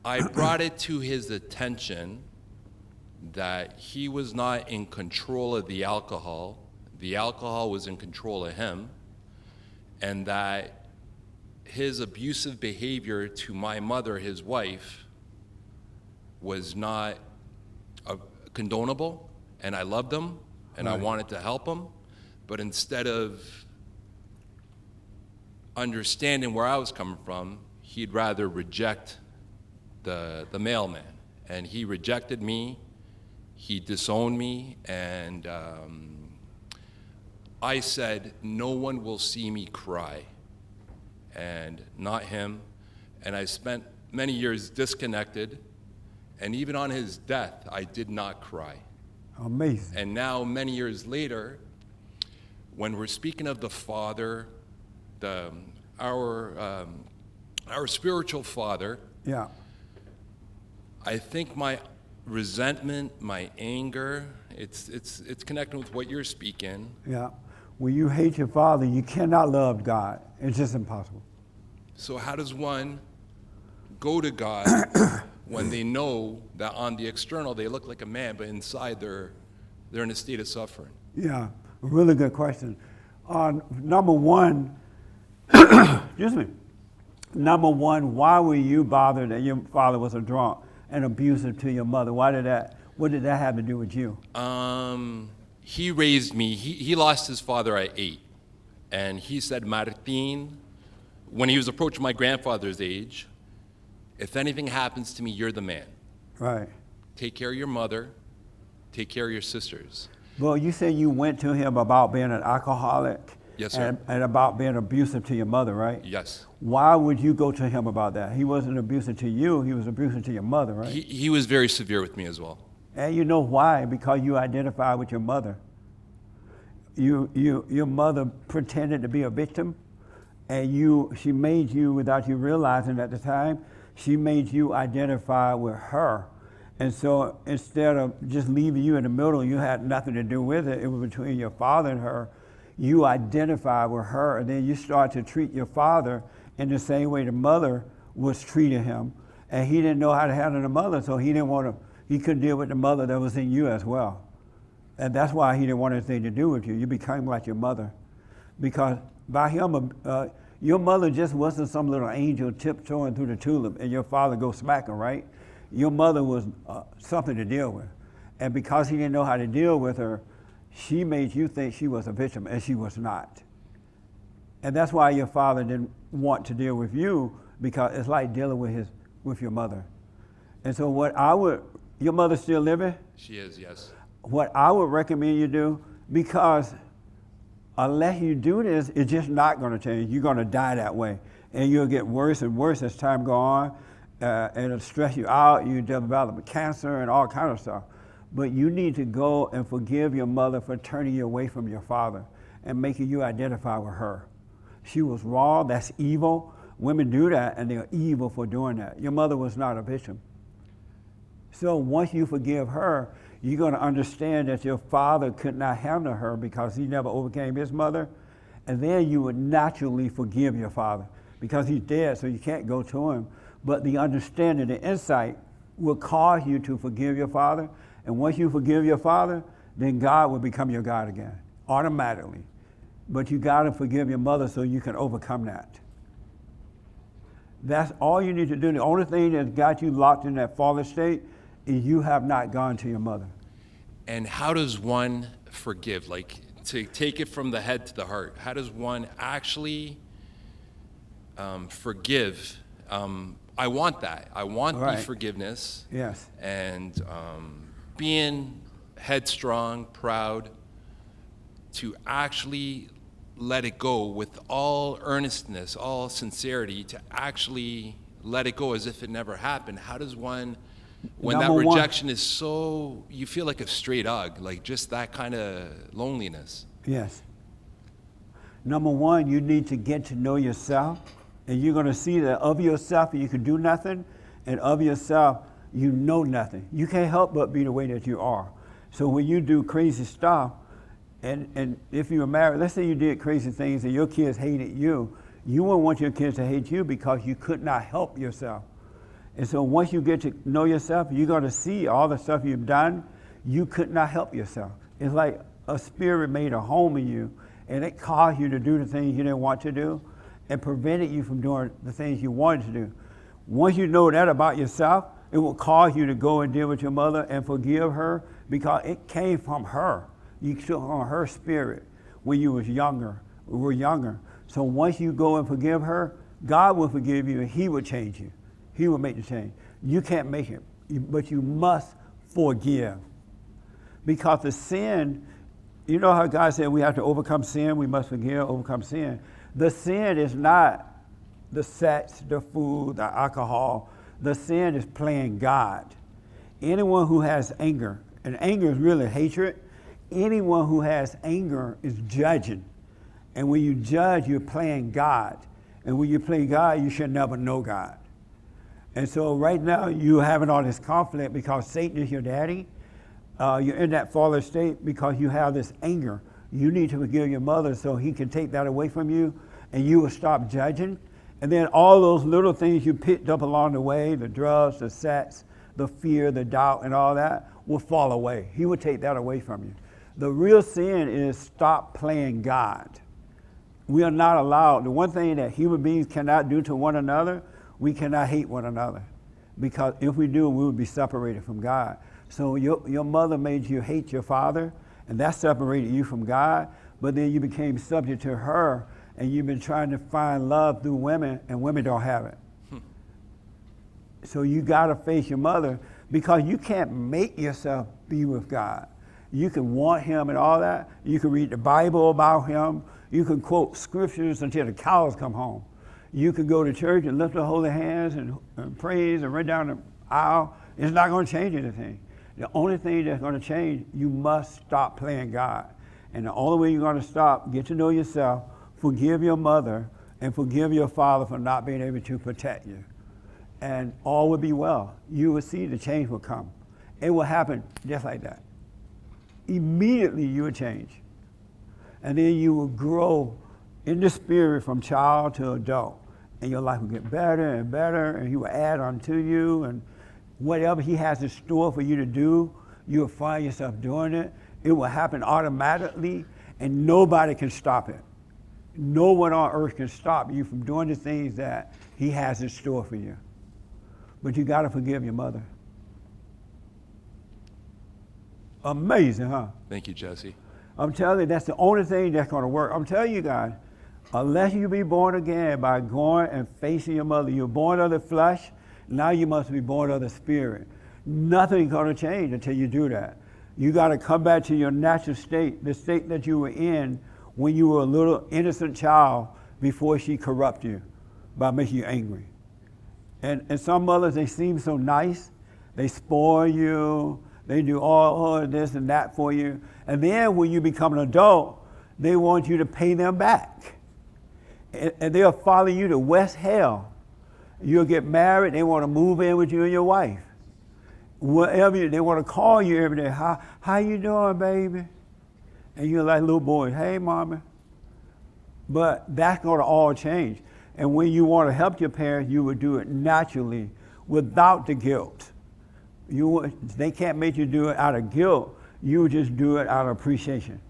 I brought it to his attention that he was not in control of the alcohol. The alcohol was in control of him, and that his abusive behavior to my mother, his wife, was not condonable, and I loved him, and right. I wanted to help him, but instead of understanding where I was coming from, he'd rather reject the mailman, and he rejected me. He disowned me, and I said, no one will see me cry, and not him. And I spent many years disconnected, and even on his death, I did not cry. Amazing. And now, many years later, when we're speaking of the Father, our spiritual Father, yeah. I think my resentment, my anger, it's connected with what you're speaking. Yeah. When you hate your father, you cannot love God. It's just impossible. So how does one go to God when they know that on the external they look like a man, but inside they're in a state of suffering? Yeah, a really good question. Number one, excuse me. Number one, why were you bothered that your father was a drunk and abusive to your mother? What did that have to do with you? He raised me. He lost his father at 8. And he said, Martin, when he was approaching my grandfather's age, if anything happens to me, you're the man. Right. Take care of your mother. Take care of your sisters. Well, you said you went to him about being an alcoholic. Yes, sir. And about being abusive to your mother, right? Yes. Why would you go to him about that? He wasn't abusive to you. He was abusive to your mother, right? He was very severe with me as well. And you know why? Because you identify with your mother. Your mother pretended to be a victim, and she made you, without you realizing at the time, she made you identify with her. And so instead of just leaving you in the middle, you had nothing to do with it. It was between your father and her. You identify with her, and then you start to treat your father in the same way the mother was treating him. And he didn't know how to handle the mother, so he couldn't deal with the mother that was in you as well. And that's why he didn't want anything to do with you. You became like your mother. Because by him, your mother just wasn't some little angel tiptoeing through the tulip and your father go smacking, right? Your mother was something to deal with. And because he didn't know how to deal with her, she made you think she was a victim, and she was not. And that's why your father didn't want to deal with you, because it's like dealing with your mother. And so your mother's still living? She is, yes. What I would recommend you do, because unless you do this, it's just not going to change. You're going to die that way. And you'll get worse and worse as time goes on. And it'll stress you out. You develop cancer and all kind of stuff. But you need to go and forgive your mother for turning you away from your father and making you identify with her. She was wrong. That's evil. Women do that, and they're evil for doing that. Your mother was not a victim. So once you forgive her, you're going to understand that your father could not handle her because he never overcame his mother. And then you would naturally forgive your father because he's dead, so you can't go to him. But the understanding, the insight will cause you to forgive your father. And once you forgive your father, then God will become your God again, automatically. But you got to forgive your mother so you can overcome that. That's all you need to do. The only thing that got you locked in that fallen state is you have not gone to your mother. And how does one forgive? Like, to take it from the head to the heart, how does one actually forgive? I want that. I want the forgiveness. Yes. And being headstrong, proud, to actually let it go with all earnestness, all sincerity, to actually let it go as if it never happened. How does one, when that rejection is so, you feel like a stray dog, like just that kind of loneliness? Yes. Number one, you need to get to know yourself, and you're going to see that of yourself you can do nothing, and of yourself you know nothing. You can't help but be the way that you are. So when you do crazy stuff, and if you were married, let's say you did crazy things and your kids hated you, you wouldn't want your kids to hate you because you could not help yourself. And so once you get to know yourself, you're going to see all the stuff you've done, you could not help yourself. It's like a spirit made a home in you, and it caused you to do the things you didn't want to do and prevented you from doing the things you wanted to do. Once you know that about yourself, it will cause you to go and deal with your mother and forgive her because it came from her. You took on her spirit when you were younger. So once you go and forgive her, God will forgive you and he will change you. He will make the change. You can't make it, but you must forgive. Because the sin, you know how God said we have to overcome sin, we must forgive, overcome sin. The sin is not the sex, the food, the alcohol. The sin is playing God. Anyone who has anger, and anger is really hatred, anyone who has anger is judging. And when you judge, you're playing God. And when you play God, you should never know God. And so right now, you're having all this conflict because Satan is your daddy. You're in that fallen state because you have this anger. You need to forgive your mother so he can take that away from you, and you will stop judging. And then all those little things you picked up along the way, the drugs, the sex, the fear, the doubt, and all that, will fall away. He will take that away from you. The real sin is stop playing God. We are not allowed. The one thing that human beings cannot do to one another, we cannot hate one another. Because if we do, we would be separated from God. So your mother made you hate your father, and that separated you from God, but then you became subject to her, and you've been trying to find love through women, and women don't have it. So you gotta face your mother, because you can't make yourself be with God. You can want him and all that. You can read the Bible about him. You can quote scriptures until the cows come home. You can go to church and lift the holy hands and praise and run down the aisle. It's not gonna change anything. The only thing that's gonna change, you must stop playing God. And the only way you're gonna stop, get to know yourself, forgive your mother, and forgive your father for not being able to protect you. And all will be well. You will see the change will come. It will happen just like that. Immediately you will change. And then you will grow in the spirit from child to adult. and your life will get better and better, and he will add unto you, and whatever he has in store for you to do, you'll find yourself doing it. It will happen automatically, and nobody can stop it. No one on earth can stop you from doing the things that he has in store for you. But you got to forgive your mother. Amazing, huh? Thank you, Jesse. I'm telling you, that's the only thing that's going to work. I'm telling you guys, unless you be born again by going and facing your mother, you're born of the flesh, now you must be born of the spirit. Nothing's going to change until you do that. You got to come back to your natural state, the state that you were in when you were a little innocent child before she corrupted you by making you angry. And some mothers, they seem so nice. They spoil you. They do all of this and that for you. And then when you become an adult, they want you to pay them back. And they'll follow you to West Hell. You'll get married, they want to move in with you and your wife. Whatever, they want to call you every day. How you doing, baby? And you're like little boys, hey, mama. But that's going to all change. And when you want to help your parents, you would do it naturally without the guilt. They can't make you do it out of guilt. You just do it out of appreciation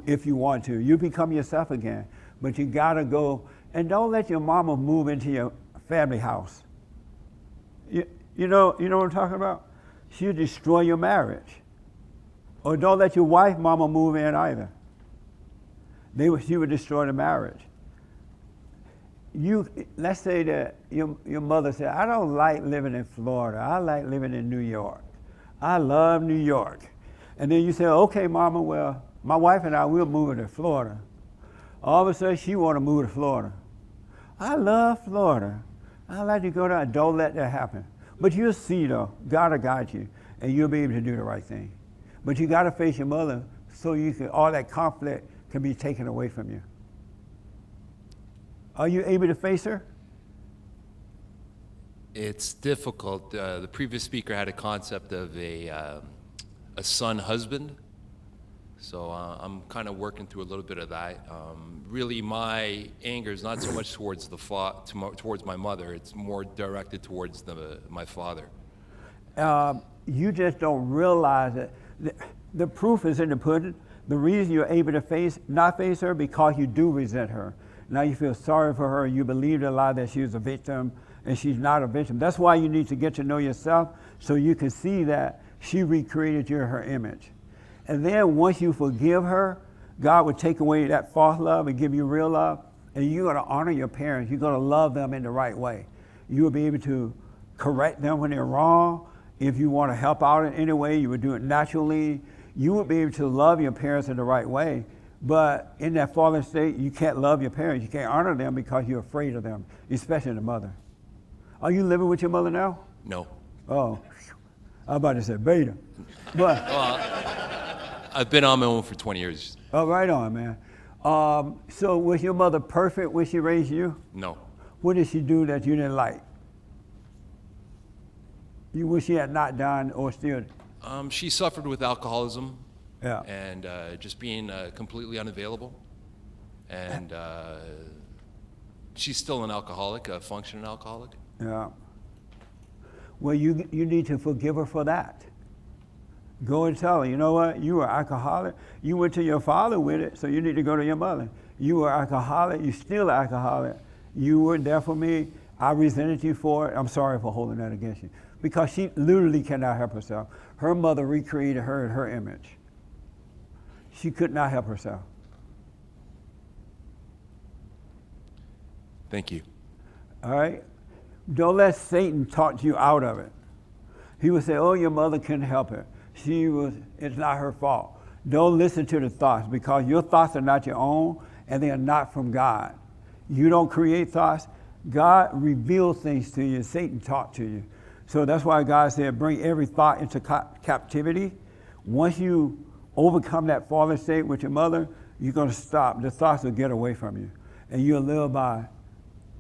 if you want to. You become yourself again. But you got to go, and don't let your mama move into your family house. You know what I'm talking about? She'll destroy your marriage. Or don't let your wife mama move in either. She would destroy the marriage. Let's say that your mother said, I don't like living in Florida. I like living in New York. I love New York. And then you say, okay, mama, well, my wife and I, we'll move to Florida. All of a sudden, she want to move to Florida. I love Florida. I like to go there. Don't let that happen. But you'll see, though, God will guide you, and you'll be able to do the right thing. But you got to face your mother so all that conflict can be taken away from you. Are you able to face her? It's difficult. The previous speaker had a concept of a son husband. So I'm kind of working through a little bit of that. Really, my anger is not so much towards towards my mother. It's more directed towards my father. You just don't realize it. The proof is in the pudding. The reason you're able to not face her, because you do resent her. Now you feel sorry for her. You believe the lie that she was a victim, and she's not a victim. That's why you need to get to know yourself so you can see that she recreated you in her image. And then once you forgive her, God will take away that false love and give you real love. And you're going to honor your parents. You're going to love them in the right way. You will be able to correct them when they're wrong. If you want to help out in any way, you would do it naturally. You would be able to love your parents in the right way. But in that fallen state, you can't love your parents. You can't honor them because you're afraid of them, especially the mother. Are you living with your mother now? No. Oh, I'm about to say beta. But I've been on my own for 20 years. Oh, right on, man. So was your mother perfect when she raised you? No. What did she do that you didn't like? You wish she had not done or still? She suffered with alcoholism. Yeah. And just being completely unavailable. And she's still an alcoholic, a functioning alcoholic. Yeah. Well, you need to forgive her for that. Go and tell her, you know what, you were alcoholic. You went to your father with it, so you need to go to your mother. You were alcoholic, you still alcoholic. You weren't there for me. I resented you for it. I'm sorry for holding that against you. Because she literally cannot help herself. Her mother recreated her in her image. She could not help herself. Thank you. All right? Don't let Satan talk you out of it. He would say, oh, your mother couldn't help it. It's not her fault. Don't listen to the thoughts, because your thoughts are not your own and they are not from God. You don't create thoughts. God reveals things to you. Satan talks to you. So that's why God said, bring every thought into captivity. Once you overcome that fallen state with your mother, you're going to stop. The thoughts will get away from you. And you'll live by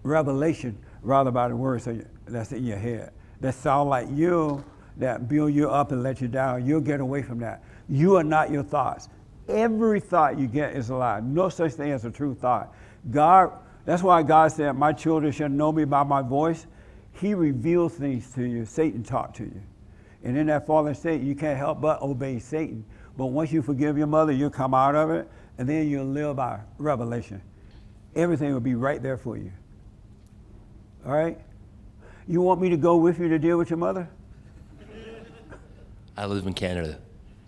revelation rather by the words that's in your head. That sound like you, that build you up and let you down. You'll get away from that. You are not your thoughts. Every thought you get is a lie. No such thing as a true thought. God That's why God said, my children shall know me by my voice. He reveals things to you. Satan talked to you. And in that fallen state, you can't help but obey Satan. But once you forgive your mother, you'll come out of it, and then you'll live by revelation. Everything will be right there for you. All right? You want me to go with you to deal with your mother? I live in Canada,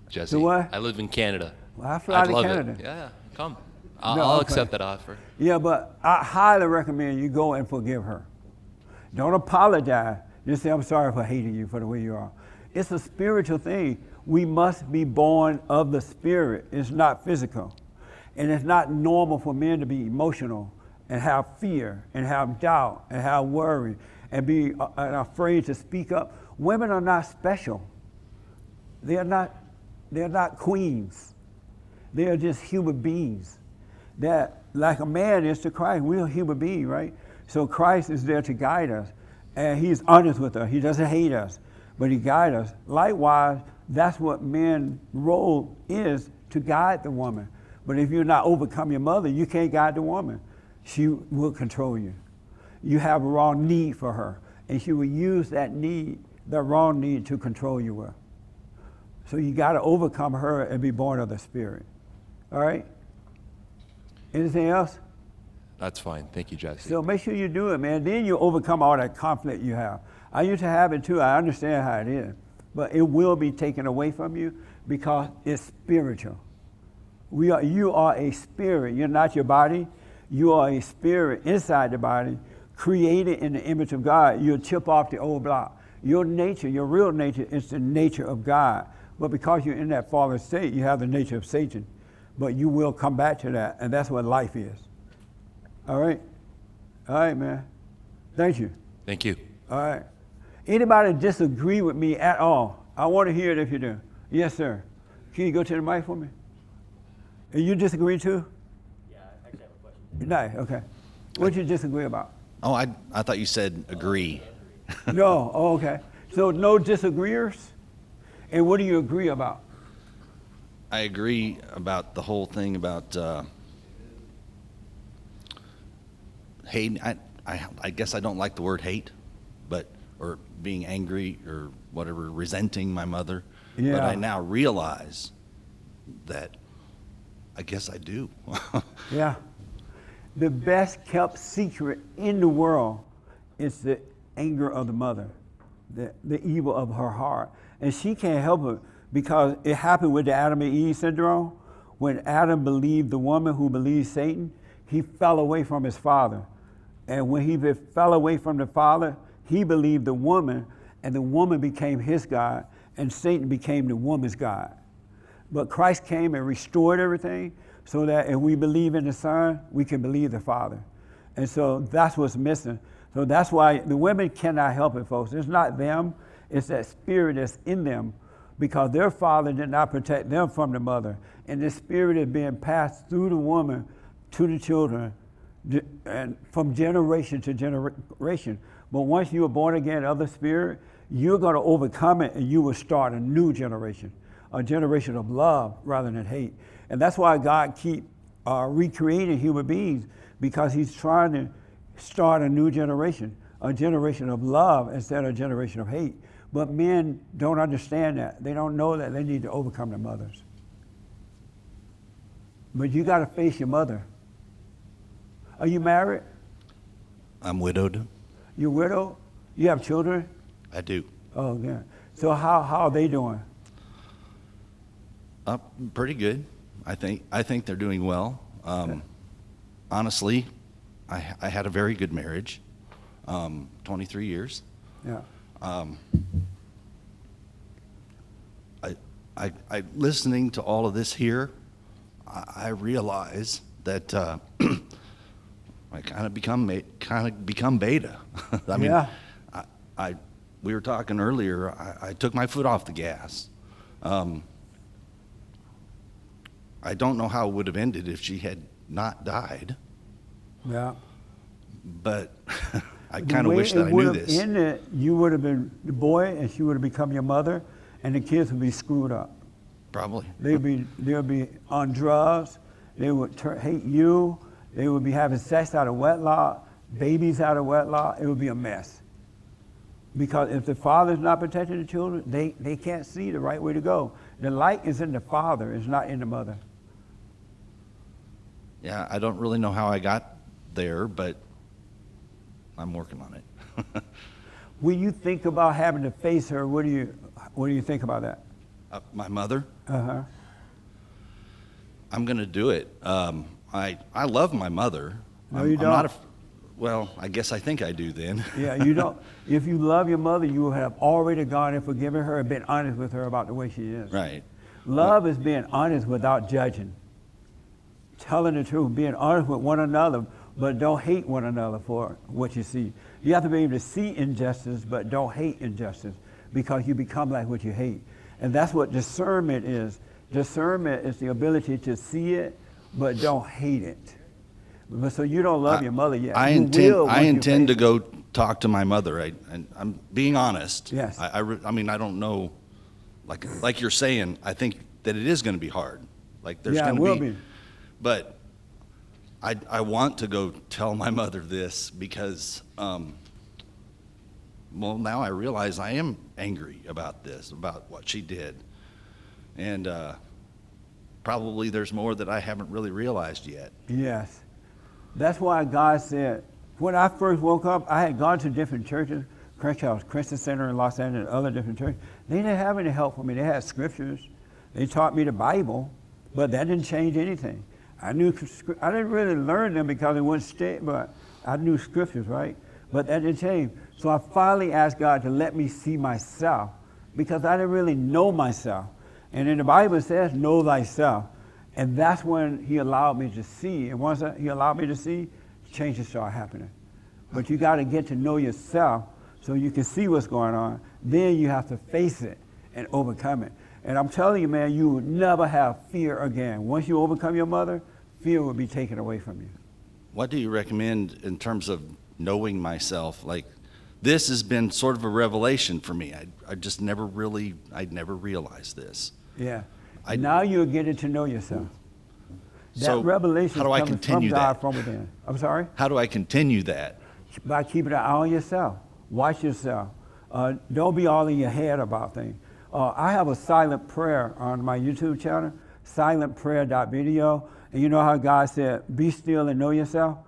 Jesse. So what? I live in Canada. Well, I fly I'd to love Canada. it. Yeah, come. No, I'll okay. accept that offer. Yeah, but I highly recommend you go and forgive her. Don't apologize. Just say, I'm sorry for hating you for the way you are. It's a spiritual thing. We must be born of the Spirit. It's not physical. And it's not normal for men to be emotional and have fear and have doubt and have worry and be afraid to speak up. Women are not special. They're not queens. They are just human beings. That, like a man is to Christ, we're a human being, right? So Christ is there to guide us, and he's honest with us. He doesn't hate us, but he guides us. Likewise, that's what men's role is, to guide the woman. But if you're not overcome your mother, you can't guide the woman. She will control you. You have a wrong need for her, and she will use that need, the wrong need, to control you with. So you got to overcome her and be born of the Spirit. All right? Anything else? That's fine. Thank you, Jesse. So make sure you do it, man. Then you overcome all that conflict you have. I used to have it too. I understand how it is. But it will be taken away from you because it's spiritual. You are a spirit. You're not your body. You are a spirit inside the body, created in the image of God. You'll chip off the old block. Your nature, your real nature, is the nature of God. But because you're in that fallen state, you have the nature of Satan. But you will come back to that, and that's what life is. All right? All right, man. Thank you. Thank you. All right. Anybody disagree with me at all? I want to hear it if you do. Yes, sir. Can you go to the mic for me? And you disagree too? Yeah, I actually have a question. Nice, okay. What did you disagree about? Oh, I thought you said agree. No, oh, okay. So no disagreeers? And what do you agree about? I agree about the whole thing about hate. I guess I don't like the word hate, or being angry or whatever, resenting my mother. Yeah. But I now realize that I guess I do. Yeah. The best kept secret in the world is the anger of the mother, the evil of her heart. And she can't help it because it happened with the Adam and Eve syndrome. When Adam believed the woman who believed Satan, he fell away from his father. And when he fell away from the father, he believed the woman, and the woman became his God, and Satan became the woman's God. But Christ came and restored everything so that if we believe in the Son, we can believe the Father. And so that's what's missing. So that's why the women cannot help it, folks. It's not them, it's that spirit that's in them, because their father did not protect them from the mother. And this spirit is being passed through the woman to the children, and from generation to generation. But once you are born again of the Spirit, you're going to overcome it, and you will start a new generation, a generation of love rather than hate. And that's why God keeps recreating human beings, because he's trying to start a new generation, a generation of love instead of a generation of hate. But men don't understand that. They don't know that they need to overcome their mothers. But you got to face your mother. Are you married? I'm widowed. You're widowed? You have children? I do. Oh, yeah. So how are they doing? Pretty good. I think they're doing well. Honestly, I had a very good marriage, 23 years. Yeah. I listening to all of this here, I realize that I kind of become beta. I mean, Yeah. We were talking earlier. I took my foot off the gas. I don't know how it would have ended if she had not died. Yeah. But I kind of wish that I knew this. You would have been the boy, and she would have become your mother, and the kids would be screwed up. Probably. They'll be on drugs. They would hate you. They would be having sex out of wedlock, babies out of wedlock. It would be a mess. Because if the father's not protecting the children, they can't see the right way to go. The light is in the father, it's not in the mother. Yeah, I don't really know how I got there, but I'm working on it. When you think about having to face her, what do you think about that? My mother? Uh-huh. I'm going to do it. I love my mother. No, you don't. I'm not well, I guess I think I do then. Yeah, you don't. If you love your mother, you will have already gone and forgiven her and been honest with her about the way she is. Right. Love is being honest without judging. Telling the truth, being honest with one another, but don't hate one another for what you see. You have to be able to see injustice, but don't hate injustice, because you become like what you hate. And that's what discernment is. Discernment is the ability to see it, but don't hate it. But so you don't love your mother yet. I intend to go talk to my mother. I'm being honest. Yes. I mean, I don't know, like you're saying, I think that it is going to be hard. Like there's going to be. But I want to go tell my mother this because, well, now I realize I am angry about this, about what she did. And probably there's more that I haven't really realized yet. Yes. That's why God said, when I first woke up, I had gone to different churches, Christian Center in Los Angeles, and other different churches. They didn't have any help for me. They had scriptures. They taught me the Bible, but that didn't change anything. I didn't really learn them because it wouldn't stay, but I knew scriptures, right? But that didn't change. So I finally asked God to let me see myself because I didn't really know myself. And in the Bible it says, know thyself. And that's when he allowed me to see. And once he allowed me to see, changes start happening. But you got to get to know yourself so you can see what's going on. Then you have to face it and overcome it. And I'm telling you, man, you will never have fear again. Once you overcome your mother, fear will be taken away from you. What do you recommend in terms of knowing myself? Like, this has been sort of a revelation for me. I'd never realized this. Yeah. Now you're getting to know yourself. So that revelation how do I comes continue from God that? from within. I'm sorry? How do I continue that? By keeping an eye on yourself. Watch yourself. Don't be all in your head about things. I have a silent prayer on my YouTube channel, silentprayer.video. And you know how God said, be still and know yourself?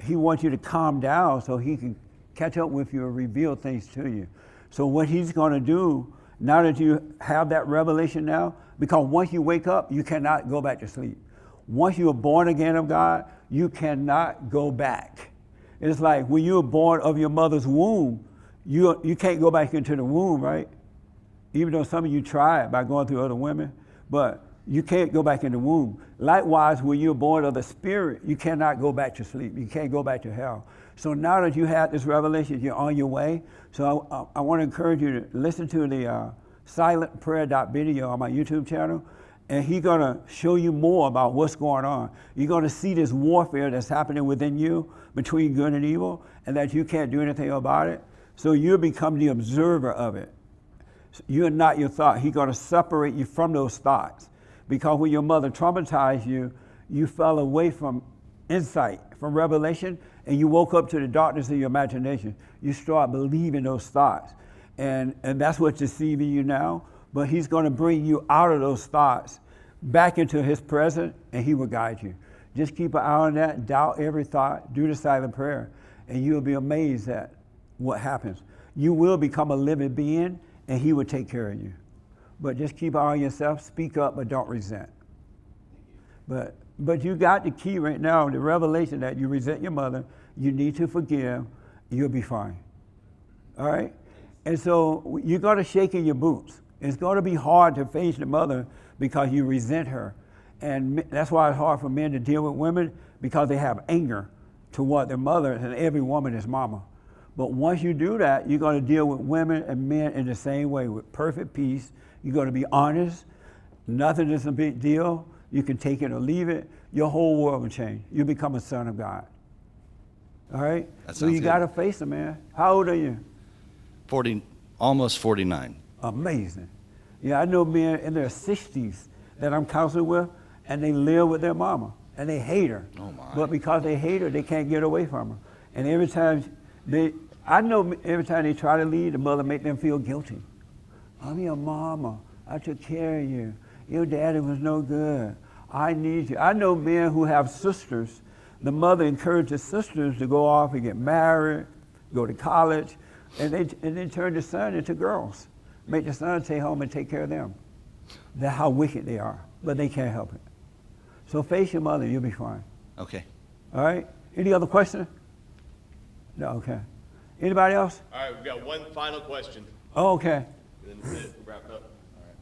He wants you to calm down so he can catch up with you and reveal things to you. So what he's going to do, now that you have that revelation now, because once you wake up, you cannot go back to sleep. Once you are born again of God, you cannot go back. It's like when you were born of your mother's womb, you can't go back into the womb, right? Even though some of you tried by going through other women, but you can't go back in the womb. Likewise, when you're born of the Spirit, you cannot go back to sleep. You can't go back to hell. So now that you have this revelation, you're on your way. So I want to encourage you to listen to the silentprayer.video on my YouTube channel, and he's going to show you more about what's going on. You're going to see this warfare that's happening within you between good and evil, and that you can't do anything about it. So you'll become the observer of it. You're not your thought. He's going to separate you from those thoughts. Because when your mother traumatized you, you fell away from insight, from revelation, and you woke up to the darkness of your imagination. You start believing those thoughts. And that's what's deceiving you now. But he's going to bring you out of those thoughts back into his presence, and he will guide you. Just keep an eye on that, doubt every thought, do the silent prayer, and you'll be amazed at what happens. You will become a living being, and he will take care of you. But just keep an eye on yourself, speak up, but don't resent. But you got the key right now, the revelation that you resent your mother, you need to forgive, you'll be fine. All right? And so you're going to shake in your boots. It's going to be hard to face the mother because you resent her. And that's why it's hard for men to deal with women, because they have anger toward their mother, and every woman is mama. But once you do that, you're going to deal with women and men in the same way, with perfect peace. You're going to be honest. Nothing is a big deal. You can take it or leave it. Your whole world will change. You become a son of God. All right? So you got to face it, man. How old are you? 40, almost 49. Amazing. Yeah, I know men in their 60s that I'm counseling with, and they live with their mama. and they hate her. Oh, my. But because they hate her, they can't get away from her. And every time every time they try to leave, the mother make them feel guilty. I'm your mama. I took care of you. Your daddy was no good. I need you. I know men who have sisters. The mother encourages sisters to go off and get married, go to college, and they turn the son into girls. Make the son stay home and take care of them. That's how wicked they are, but they can't help it. So face your mother, you'll be fine. Okay. All right? Any other question? No, okay. Anybody else? All right, we've got one final question. Oh, okay. And then we'll wrap it up. All right.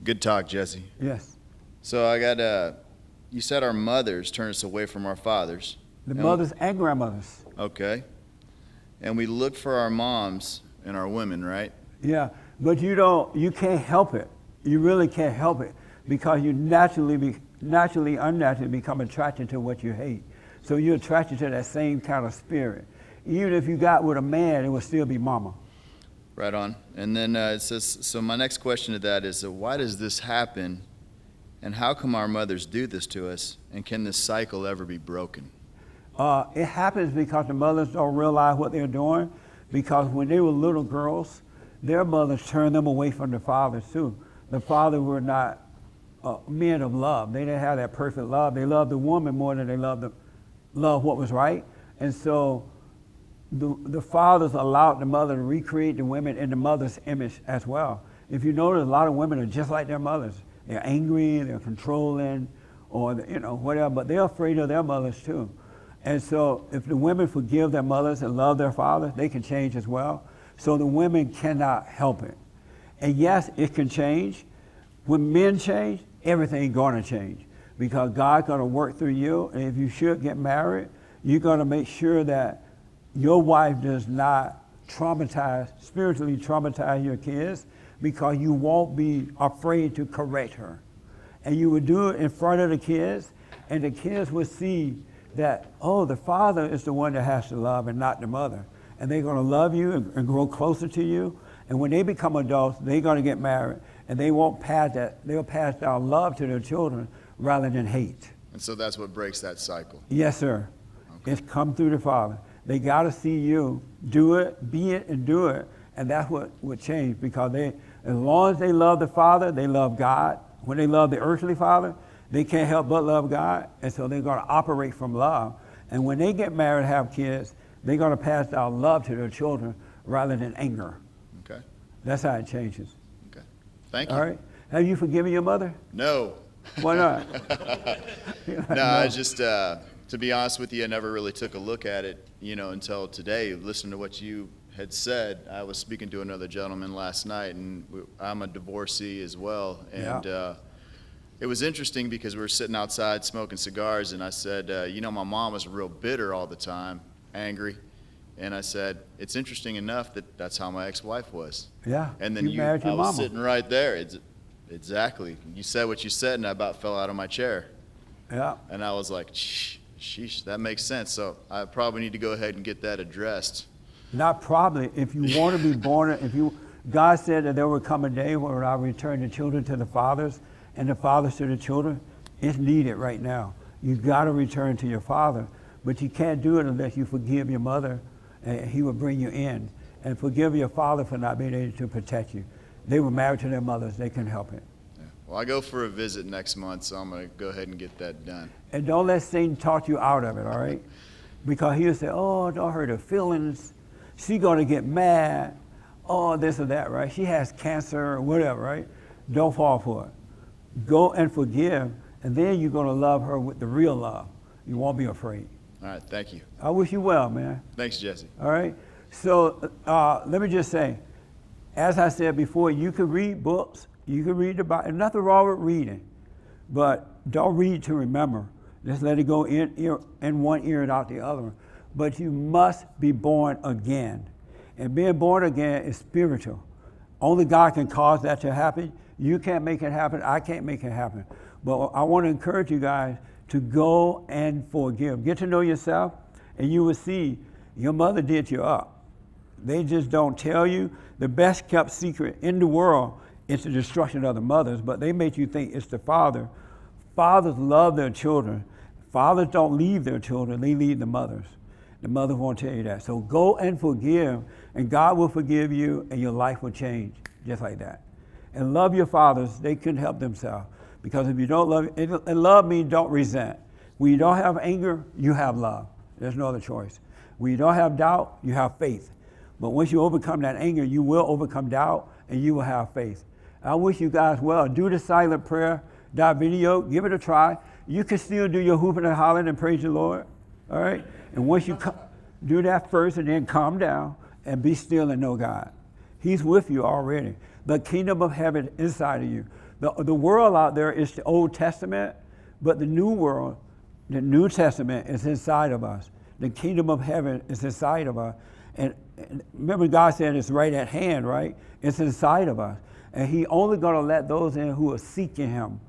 Good talk, Jesse. Yes. So I got, you said our mothers turn us away from our fathers. The mothers and grandmothers. Okay. And we look for our moms and our women, right? Yeah, but you can't help it. You really can't help it because you unnaturally become attracted to what you hate. So you're attracted to that same kind of spirit. Even if you got with a man, it would still be mama. Right on. And then it says, so my next question to that is, why does this happen? And how come our mothers do this to us? And can this cycle ever be broken? It happens because the mothers don't realize what they're doing. Because when they were little girls, their mothers turned them away from the fathers too. The fathers were not men of love. They didn't have that perfect love. They loved the woman more than they loved what was right. And so the fathers allowed the mother to recreate the women in the mother's image as well. If you notice, a lot of women are just like their mothers. They're angry, they're controlling, or whatever, but they're afraid of their mothers too. And so if the women forgive their mothers and love their fathers, they can change as well. So the women cannot help it. And yes, it can change. When men change, everything's gonna change because God's gonna work through you. And if you should get married, you're gonna make sure that your wife does not spiritually traumatize your kids, because you won't be afraid to correct her. And you will do it in front of the kids, and the kids will see that, oh, the father is the one that has to love and not the mother. And they're gonna love you and grow closer to you. And when they become adults, they're gonna get married, and they won't pass that, they'll pass down love to their children rather than hate. And so that's what breaks that cycle. Yes, sir. Okay. It's come through the father. They gotta see you do it, be it, and do it. And that's what would change, because as long as they love the Father, they love God. When they love the earthly father, they can't help but love God, and so they're gonna operate from love. And when they get married and have kids, they're gonna pass down love to their children rather than anger. Okay. That's how it changes. Okay. Thank you. All right? Have you forgiven your mother? No. Why not? No, I just, to be honest with you, I never really took a look at it, until today. Listening to what you had said, I was speaking to another gentleman last night, and I'm a divorcee as well. And it was interesting because we were sitting outside smoking cigars, and I said, my mom was real bitter all the time, angry. And I said, it's interesting enough that that's how my ex-wife was. Yeah. And then married your I was mama. sitting right there. Exactly. You said what you said, and I about fell out of my chair. Yeah. And I was like, sheesh, that makes sense. So I probably need to go ahead and get that addressed. Not probably. If you want to be born, God said that there would come a day where I return the children to the fathers and the fathers to the children. It's needed right now. You've got to return to your father, but you can't do it unless you forgive your mother, and he will bring you in. And forgive your father for not being able to protect you. They were married to their mothers. They couldn't help it. Yeah. Well, I go for a visit next month, so I'm going to go ahead and get that done. And don't let Satan talk you out of it, all right? Because he'll say, oh, don't hurt her feelings. She's going to get mad. Oh, this or that, right? She has cancer or whatever, right? Don't fall for it. Go and forgive, and then you're going to love her with the real love. You won't be afraid. All right, thank you. I wish you well, man. Thanks, Jesse. All right? So let me just say, as I said before, you can read books. You can read the Bible. Nothing wrong with reading, but don't read to remember. Just let it go in one ear and out the other. But you must be born again. And being born again is spiritual. Only God can cause that to happen. You can't make it happen. I can't make it happen. But I want to encourage you guys to go and forgive. Get to know yourself, and you will see your mother did you up. They just don't tell you. The best kept secret in the world is the destruction of the mothers, but they make you think it's the father Fathers love their children. Fathers don't leave their children, they leave the mothers. The mother won't tell you that. So go and forgive, and God will forgive you, and your life will change just like that. And love your fathers. They couldn't help themselves. Because if you don't love, and love means don't resent. When you don't have anger, you have love. There's no other choice. When you don't have doubt, you have faith. But once you overcome that anger, you will overcome doubt, and you will have faith. I wish you guys well. Do the silent prayer, that video, give it a try. You can still do your hooping and hollering and praise the Lord, all right? And once you do that first, and then calm down and be still and know God. He's with you already. The kingdom of heaven inside of you. The world out there is the Old Testament, but the new world, the New Testament is inside of us. The kingdom of heaven is inside of us. And remember, God said it's right at hand, right? It's inside of us. And He only going to let those in who are seeking Him.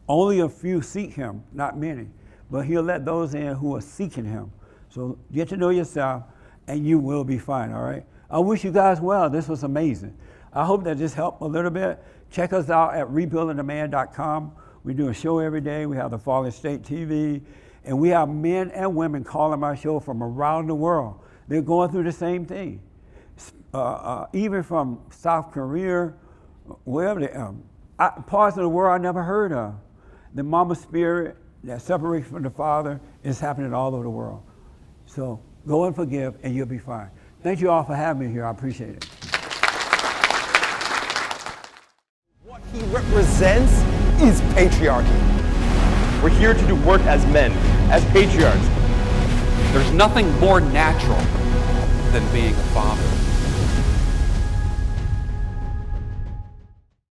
Only a few seek Him, not many. But He'll let those in who are seeking Him. So get to know yourself, and you will be fine, all right? I wish you guys well. This was amazing. I hope that this helped a little bit. Check us out at rebuildingtheman.com. We do a show every day. We have the Fallen State TV. And we have men and women calling my show from around the world. They're going through the same thing. Even from South Korea, wherever they are. Parts of the world I never heard of. The mama spirit that separates from the father is happening all over the world. So go and forgive, and you'll be fine. Thank you all for having me here. I appreciate it. What he represents is patriarchy. We're here to do work as men, as patriarchs. There's nothing more natural than being a father.